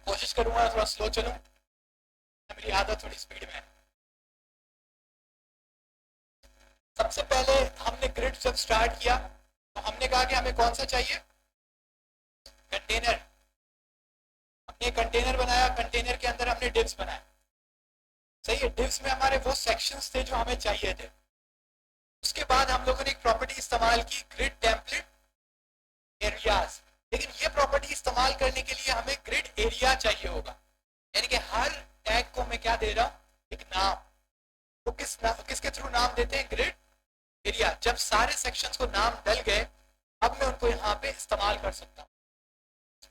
कोशिश करूंगा थोड़ा स्लो चलूं, मेरी आदत थोड़ी स्पीड में है। सबसे पहले हमने ग्रिड जब स्टार्ट किया तो हमने कहा कि हमें कौन सा चाहिए, कंटेनर। हमने कंटेनर बनाया, कंटेनर के अंदर हमने डिव्स बनाए, सही है। डिव्स में हमारे वो सेक्शंस थे जो हमें चाहिए थे। उसके बाद हम लोगों ने एक प्रॉपर्टी इस्तेमाल की, ग्रिड टेम्पलेट एरियाज। लेकिन ये प्रॉपर्टी इस्तेमाल करने के लिए हमें ग्रिड एरिया चाहिए होगा, यानी कि हर टैग को मैं क्या दे रहा हूं, एक नाम। तो किसके थ्रू नाम देते हैं, ग्रिड एरिया। जब सारे सेक्शंस को नाम डल गए, अब मैं उनको यहाँ पे इस्तेमाल कर सकता हूँ।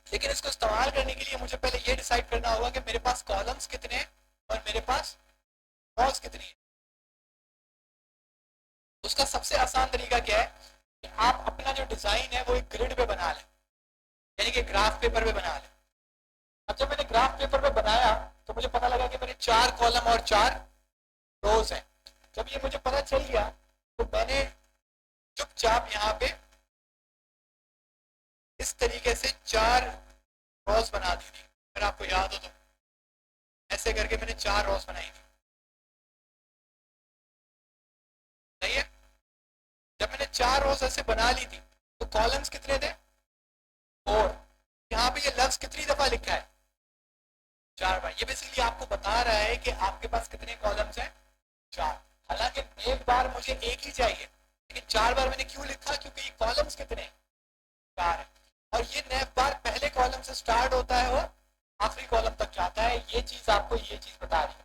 लेकिन इसको इस्तेमाल करने के लिए मुझे पहले ये डिसाइड करना होगा कि मेरे पास कॉलम्स कितने हैं और मेरे पास रॉज कितनी है। उसका सबसे आसान तरीका क्या है कि आप अपना जो डिजाइन है वो एक ग्रिड पे बना लें, यानी कि ग्राफ पेपर पे बना लें। अब जब मैंने ग्राफ पेपर पे बनाया तो मुझे पता लगा कि मेरे 4 कॉलम और 4 रोज हैं। जब ये मुझे पता चल गया तो मैंने चुपचाप यहाँ पे इस तरीके से 4 रोज बना दी थी, अगर आपको याद हो तो ऐसे करके मैंने 4 रोज बनाई थी, सही है। जब मैंने 4 रोज ऐसे बना ली थी तो कॉलम्स कितने थे, 4। यहाँ पे ये लफ्ज कितनी दफा लिखा है, 4 बार। ये बेसिकली आपको बता रहा है कि आपके पास कितने कॉलम्स हैं, 4। हालांकि एक बार मुझे एक ही चाहिए, लेकिन 4 बार मैंने क्यों लिखा, क्योंकि ये कॉलम्स कितने, 4 है। और ये नेफ बार पहले कॉलम से स्टार्ट होता है और आखिरी कॉलम तक जाता है। ये चीज आपको ये चीज बता रही है।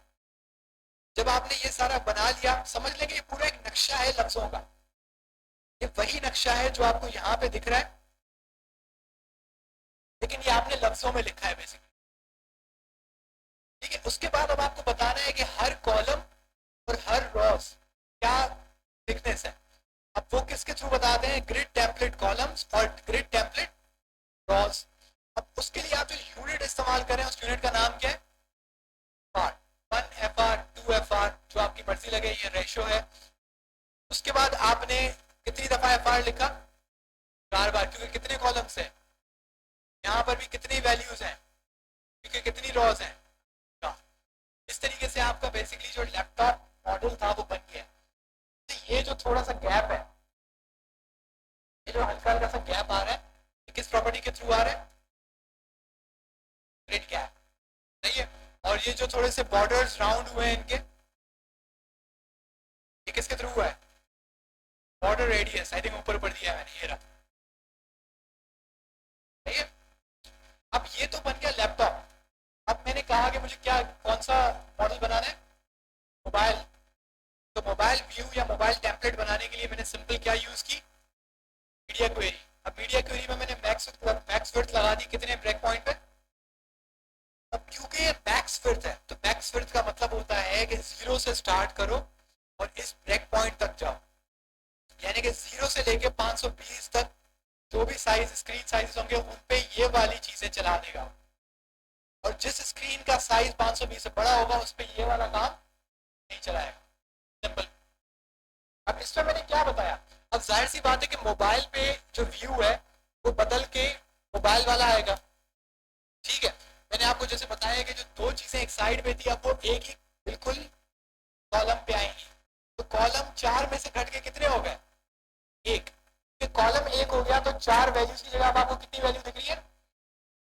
जब आपने ये सारा बना लिया, समझ लेंगे ये पूरा एक नक्शा है लफ्जों का। ये वही नक्शा है जो आपको यहाँ पे दिख रहा है, लेकिन ये आपने लफ्जों में लिखा है बेसिकली, ठीक है। उसके बाद अब आपको बताना है कि हर कॉलम और हर रॉस क्या थिकनेस है। अब वो किसके थ्रू बताते हैं, ग्रिड टेम्पलेट कॉलम्स और ग्रिड टेम्पलेट रॉस। अब उसके लिए आप जो यूनिट इस्तेमाल करें उस यूनिट का नाम क्या है, FR, 1 FR 2 FR, जो आपकी मर्जी लगे, ये रेशो है। उसके बाद आपने कितनी दफा FR लिखा, 4 बार, क्योंकि कितने कॉलम्स हैं, यहाँ पर भी कितनी वैल्यूज हैं, क्योंकि कितनी रॉज हैं। इस तरीके से आपका बेसिकली जो लैपटॉप मॉडल था वो बन गया। तो ये जो थोड़ा सा गैप है, ये जो हल्का हल्का सा गैप आ रहा है, ये किस प्रॉपर्टी के थ्रू आ रहा है, ग्रिड गैप, सही है। और ये जो थोड़े से बॉर्डर्स राउंड हुए हैं इनके, ये किसके थ्रू हुआ है, बॉर्डर रेडियस, आई थिंक ऊपर ऊपर दिया है मैंने, ये रहा, सही है। अब ये तो बन गया लैपटॉप। अब मैंने कहा कि मुझे क्या, कौन सा मॉडल बनाना है, मोबाइल। तो मोबाइल व्यू या मोबाइल टेम्पलेट बनाने के लिए मैंने सिंपल क्या यूज की, मीडिया क्वेरी। अब मीडिया क्वेरी में मैंने मैक्स विड्थ लगा दी, कितने, ब्रेक पॉइंट पे। अब क्योंकि ये मैक्स विड्थ है, तो मैक्स विड्थ का मतलब होता है कि 0 से स्टार्ट करो और इस ब्रेक पॉइंट तक जाओ, यानी कि 0 से लेके 520 तक जो भी साइज स्क्रीन साइज होंगे उन पे ये वाली चीजें चला देगा। और जिस स्क्रीन का साइज 520 से बड़ा होगा उस पर ये वाला काम नहीं चलाएगा, सिंपल। अब इसमें मैंने क्या बताया, अब जाहिर सी बात है कि मोबाइल पे जो व्यू है वो बदल के मोबाइल वाला आएगा। ठीक है, मैंने आपको जैसे बताया कि जो दो चीजें एक साइड में थी अब वो एक ही बिल्कुल कॉलम पे आएंगी। तो कॉलम 4 में से घट के कितने हो गए? एक। कॉलम 1 हो गया तो 4 वैल्यूज की जगह अब आपको कितनी वैल्यू दिख रही है?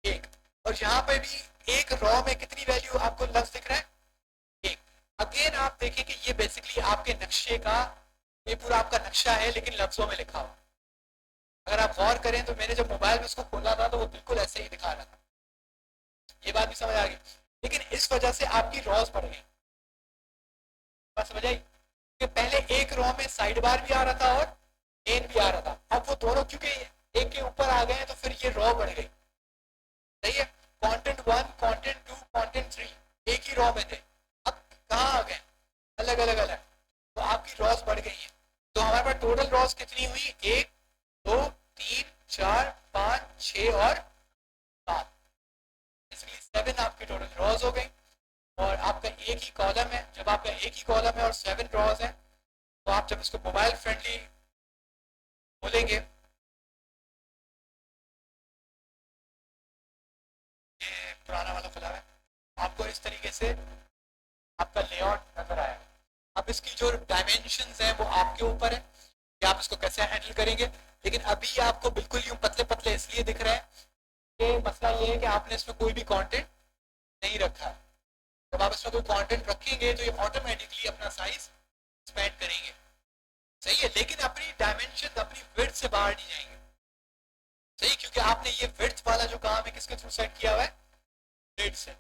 एक। और यहाँ पे भी एक रॉ में कितनी वैल्यू आपको लफ्ज दिख रहा है? एक। अगेन आप देखें कि ये बेसिकली आपके नक्शे का, ये पूरा आपका नक्शा है लेकिन लफ्जों में लिखा हुआ। अगर आप गौर करें तो मैंने जब मोबाइल में उसको खोला था तो वो बिल्कुल ऐसे ही दिखा रहा था। ये बात भी समझ आ गई। लेकिन इस वजह से आपकी रॉज बढ़ गई। बात समझ आई कि पहले एक रॉ में साइड बार भी आ रहा था और मेन भी आ रहा था। अब वो दोनों क्योंकि एक के ऊपर आ गए हैं तो फिर ये रॉ बढ़ गई। सही है, कंटेंट 1, कंटेंट 2, कंटेंट 3 एक ही रॉ में थे, अब कहाँ आ गए? अलग अलग अलग। तो आपकी रॉस बढ़ गई है। तो हमारे पास टोटल रॉस कितनी हुई? 1 2 3 4 5 6 और 7, इसलिए 7 आपकी टोटल रॉस हो गई। और आपका एक ही कॉलम है। जब आपका एक ही कॉलम है और 7 रॉस है तो आप जब इसको मोबाइल फ्रेंडली बोलेंगे, ये पुराना वाला खुला है, आपको इस तरीके से आपका लेआउट नजर आएगा। अब इसकी जो डायमेंशंस हैं वो आपके ऊपर है कि आप इसको कैसे हैंडल करेंगे। लेकिन अभी आपको बिल्कुल यूं पतले पतले इसलिए दिख रहे हैं कि मसला ये है कि आपने इसमें कोई भी कंटेंट नहीं रखा है। जब आप इसमें कोई कंटेंट रखेंगे तो ये ऑटोमेटिकली अपना साइज एक्सपेंड करेंगे। सही है, लेकिन अपनी डायमेंशन अपनी विड्थ से बाहर नहीं जाएंगे। सही, क्योंकि आपने ये विड्थ वाला जो काम है किसके थ्रू सेट किया हुआ है? ग्रिड से।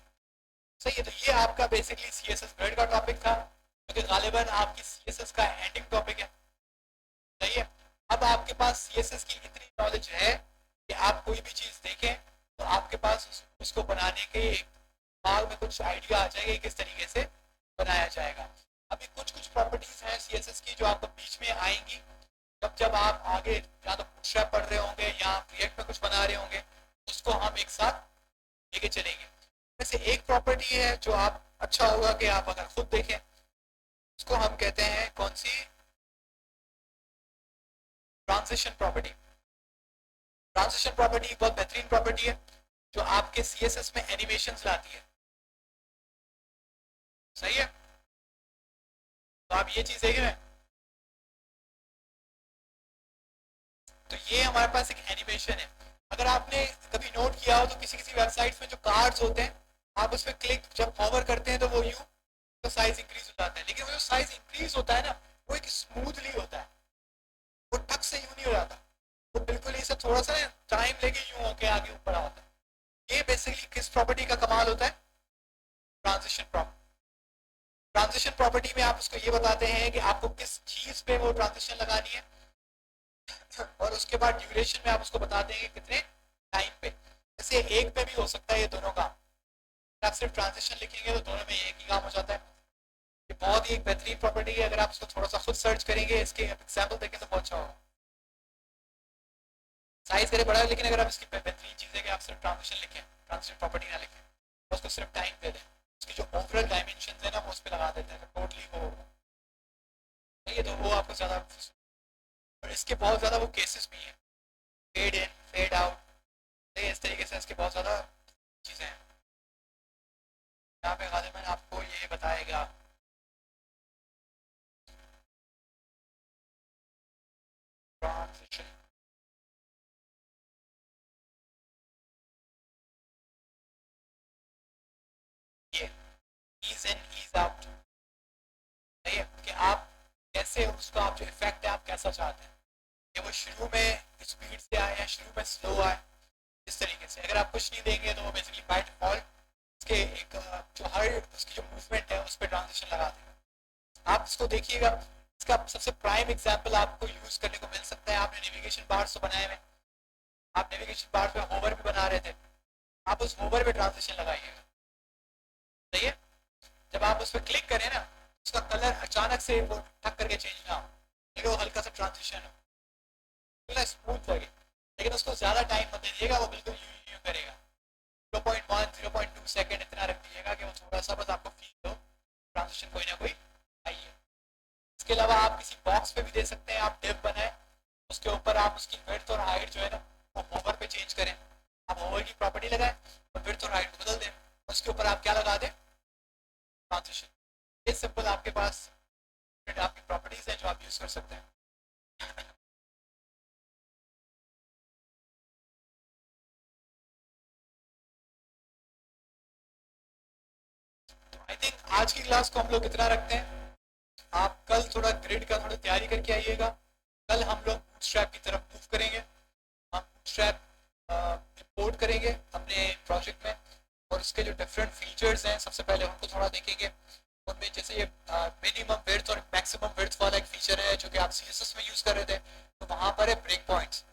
सही है, तो ये आपका बेसिकली सीएसएस ग्रिड का टॉपिक था, क्योंकि गालिबन आपकी सीएसएस का एंडिंग टॉपिक है। सही है, अब आपके पास सीएसएस की इतनी नॉलेज है कि आप कोई भी चीज देखें तो आपके पास उसको बनाने के दिमाग में कुछ आइडिया आ जाएगा किस तरीके से बनाया जाएगा। अभी कुछ कुछ प्रॉपर्टीज हैं सीएसएस की जो आपको बीच में आएंगी जब आप आगे या तो बूटस्ट्रैप पढ़ रहे होंगे या रिएक्ट में कुछ बना रहे होंगे, उसको हम एक साथ लेके चलेंगे। वैसे एक प्रॉपर्टी है जो आप अच्छा होगा कि आप अगर खुद देखें, उसको हम कहते हैं कौन सी? Transition property. ट्रांजिशन प्रॉपर्टी एक बहुत बेहतरीन प्रॉपर्टी है जो आपके सीएसएस में एनिमेशंस लाती है। सही है, तो आप ये चीज देख रहे हैं, तो ये हमारे पास एक एनिमेशन है। अगर आपने कभी नोट किया हो तो किसी किसी वेबसाइट्स में जो कार्ड्स होते हैं आप उस पर क्लिक जब होवर करते हैं तो वो यूं तो साइज इंक्रीज हो जाता है, लेकिन वो जो साइज इंक्रीज होता है ना वो एक स्मूथली होता है, वो टक से यूं नहीं हो जाता, वो बिल्कुल ही थोड़ा सा टाइम लेके यूं होके आगे ऊपर आता है। ये बेसिकली किस प्रॉपर्टी का कमाल होता है? Transition property. ट्रांजिशन प्रॉपर्टी में आप उसको ये बताते हैं कि आपको किस चीज पे वो ट्रांजिशन लगानी है और उसके बाद ड्यूरेशन में आप उसको बता देंगे कितने टाइम पे। जैसे एक पे भी हो सकता है ये दोनों काम, आप सिर्फ ट्रांजिशन लिखेंगे तो दोनों में एक ही काम हो जाता है। ये बहुत ही एक बेहतरीन प्रॉपर्टी है, अगर आप इसको थोड़ा सा खुद सर्च करेंगे इसके एग्जाम्पल देखें तो बहुत अच्छा होगा। साइज करे बड़ा है, लेकिन अगर आप इसकी बेहतरीन चीज़ है कि आप सिर्फ ट्रांजिशन लिखें, ट्रांजिशन प्रॉपर्टी ना लिखें, उसको सिर्फ टाइम पे दें, उसकी जो ओवरऑल डायमेंशन है ना वो उस पर लगा देते हैं टोटली वो ठीक है, तो वो आपको ज़्यादा। और इसके बहुत ज़्यादा वो केसेस भी हैं, फेड इन फेड आउट, इस तरीके से इसके बहुत ज़्यादा चीज़ें हैं। यहाँ पे गालिबन आपको ये बताएगा ट्रांजिशन। ये ईज इन ईज आउट है कि आप कैसे उसका आप जो इफेक्ट है आप कैसा चाहते हैं कि वो शुरू में स्पीड से आए या शुरू में स्लो आए, इस तरीके से। अगर आप कुछ नहीं देंगे तो वो बेसिकली बाय डिफॉल्ट उसके एक जो हर उसकी जो मूवमेंट है उस पर ट्रांजिशन लगा देगा। आप इसको देखिएगा, इसका सबसे प्राइम एग्जांपल आपको यूज करने को मिल सकता है। आपने नेविगेशन बार तो बनाए हुए, आप नेविगेशन बार पे होवर भी बना रहे थे, आप उस होवर पे ट्रांजिशन लगाइएगा। सही है, जब आप उस पर क्लिक करें ना उसका कलर अचानक से वो ठक करके चेंज ना हो, लेकिन वो हल्का सा ट्रांजिशन हो, बिल्कुल स्मूथ लगे, लेकिन उसको ज्यादा टाइम मत दीजिएगा, वो बिल्कुल यूं करेगा। 0.1 0.2 सेकंड इतना रख दीजिएगा कि वो थोड़ा सा बस आपको फील हो ट्रांजिशन कोई ना कोई आई है। इसके अलावा आप किसी बॉक्स पे भी दे सकते हैं, आप डिव बनाए उसके ऊपर आप उसकी विड्थ और हाइट जो है ना वो होवर ट्रांजिशन, ये सिंपल आपके पास आपकी प्रॉपर्टीज हैं जो आप यूज कर सकते हैं. आई थिंक आज की क्लास को हम लोग इतना रखते हैं. आप कल थोड़ा ग्रिड का थोड़ा तैयारी करके आइएगा. कल हम लोग बूटस्ट्रैप की तरफ मूव करेंगे. हम बूटस्ट्रैप इंपोर्ट करेंगे अपने प्रोजेक्ट में और उसके जो डिफरेंट फीचर्स हैं सबसे पहले उनको थोड़ा देखेंगे. उनमें जैसे ये मिनिमम विड्थ और मैक्सिमम विड्थ वाला एक फीचर है जो कि आप सीएसएस में यूज कर रहे थे, तो वहाँ पर है ब्रेक पॉइंट्स.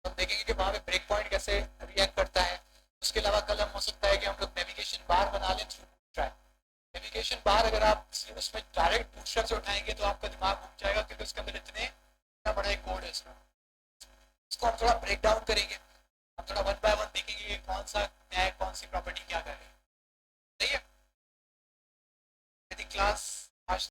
हम देखेंगे कि वहाँ पे ब्रेक पॉइंट कैसे रिएक्ट करता है. उसके अलावा कल हम हो सकता है कि हम लोग नेविगेशन बार बना लें थ्रू बूटस्ट्रैप. नेविगेशन बार अगर आप उसमें डायरेक्ट बूटस्ट्रैप से उठाएंगे तो आपका दिमाग घूम जाएगा क्योंकि उसके अंदर इतना बड़ा एक कोड है इसका. इसको हम थोड़ा ब्रेक डाउन करेंगे. हम थोड़ा वन बाय वन देखेंगे कि कौन सा टैग कौन सी प्रॉपर्टी क्या कर रही है. सही है. यदि क्लास आज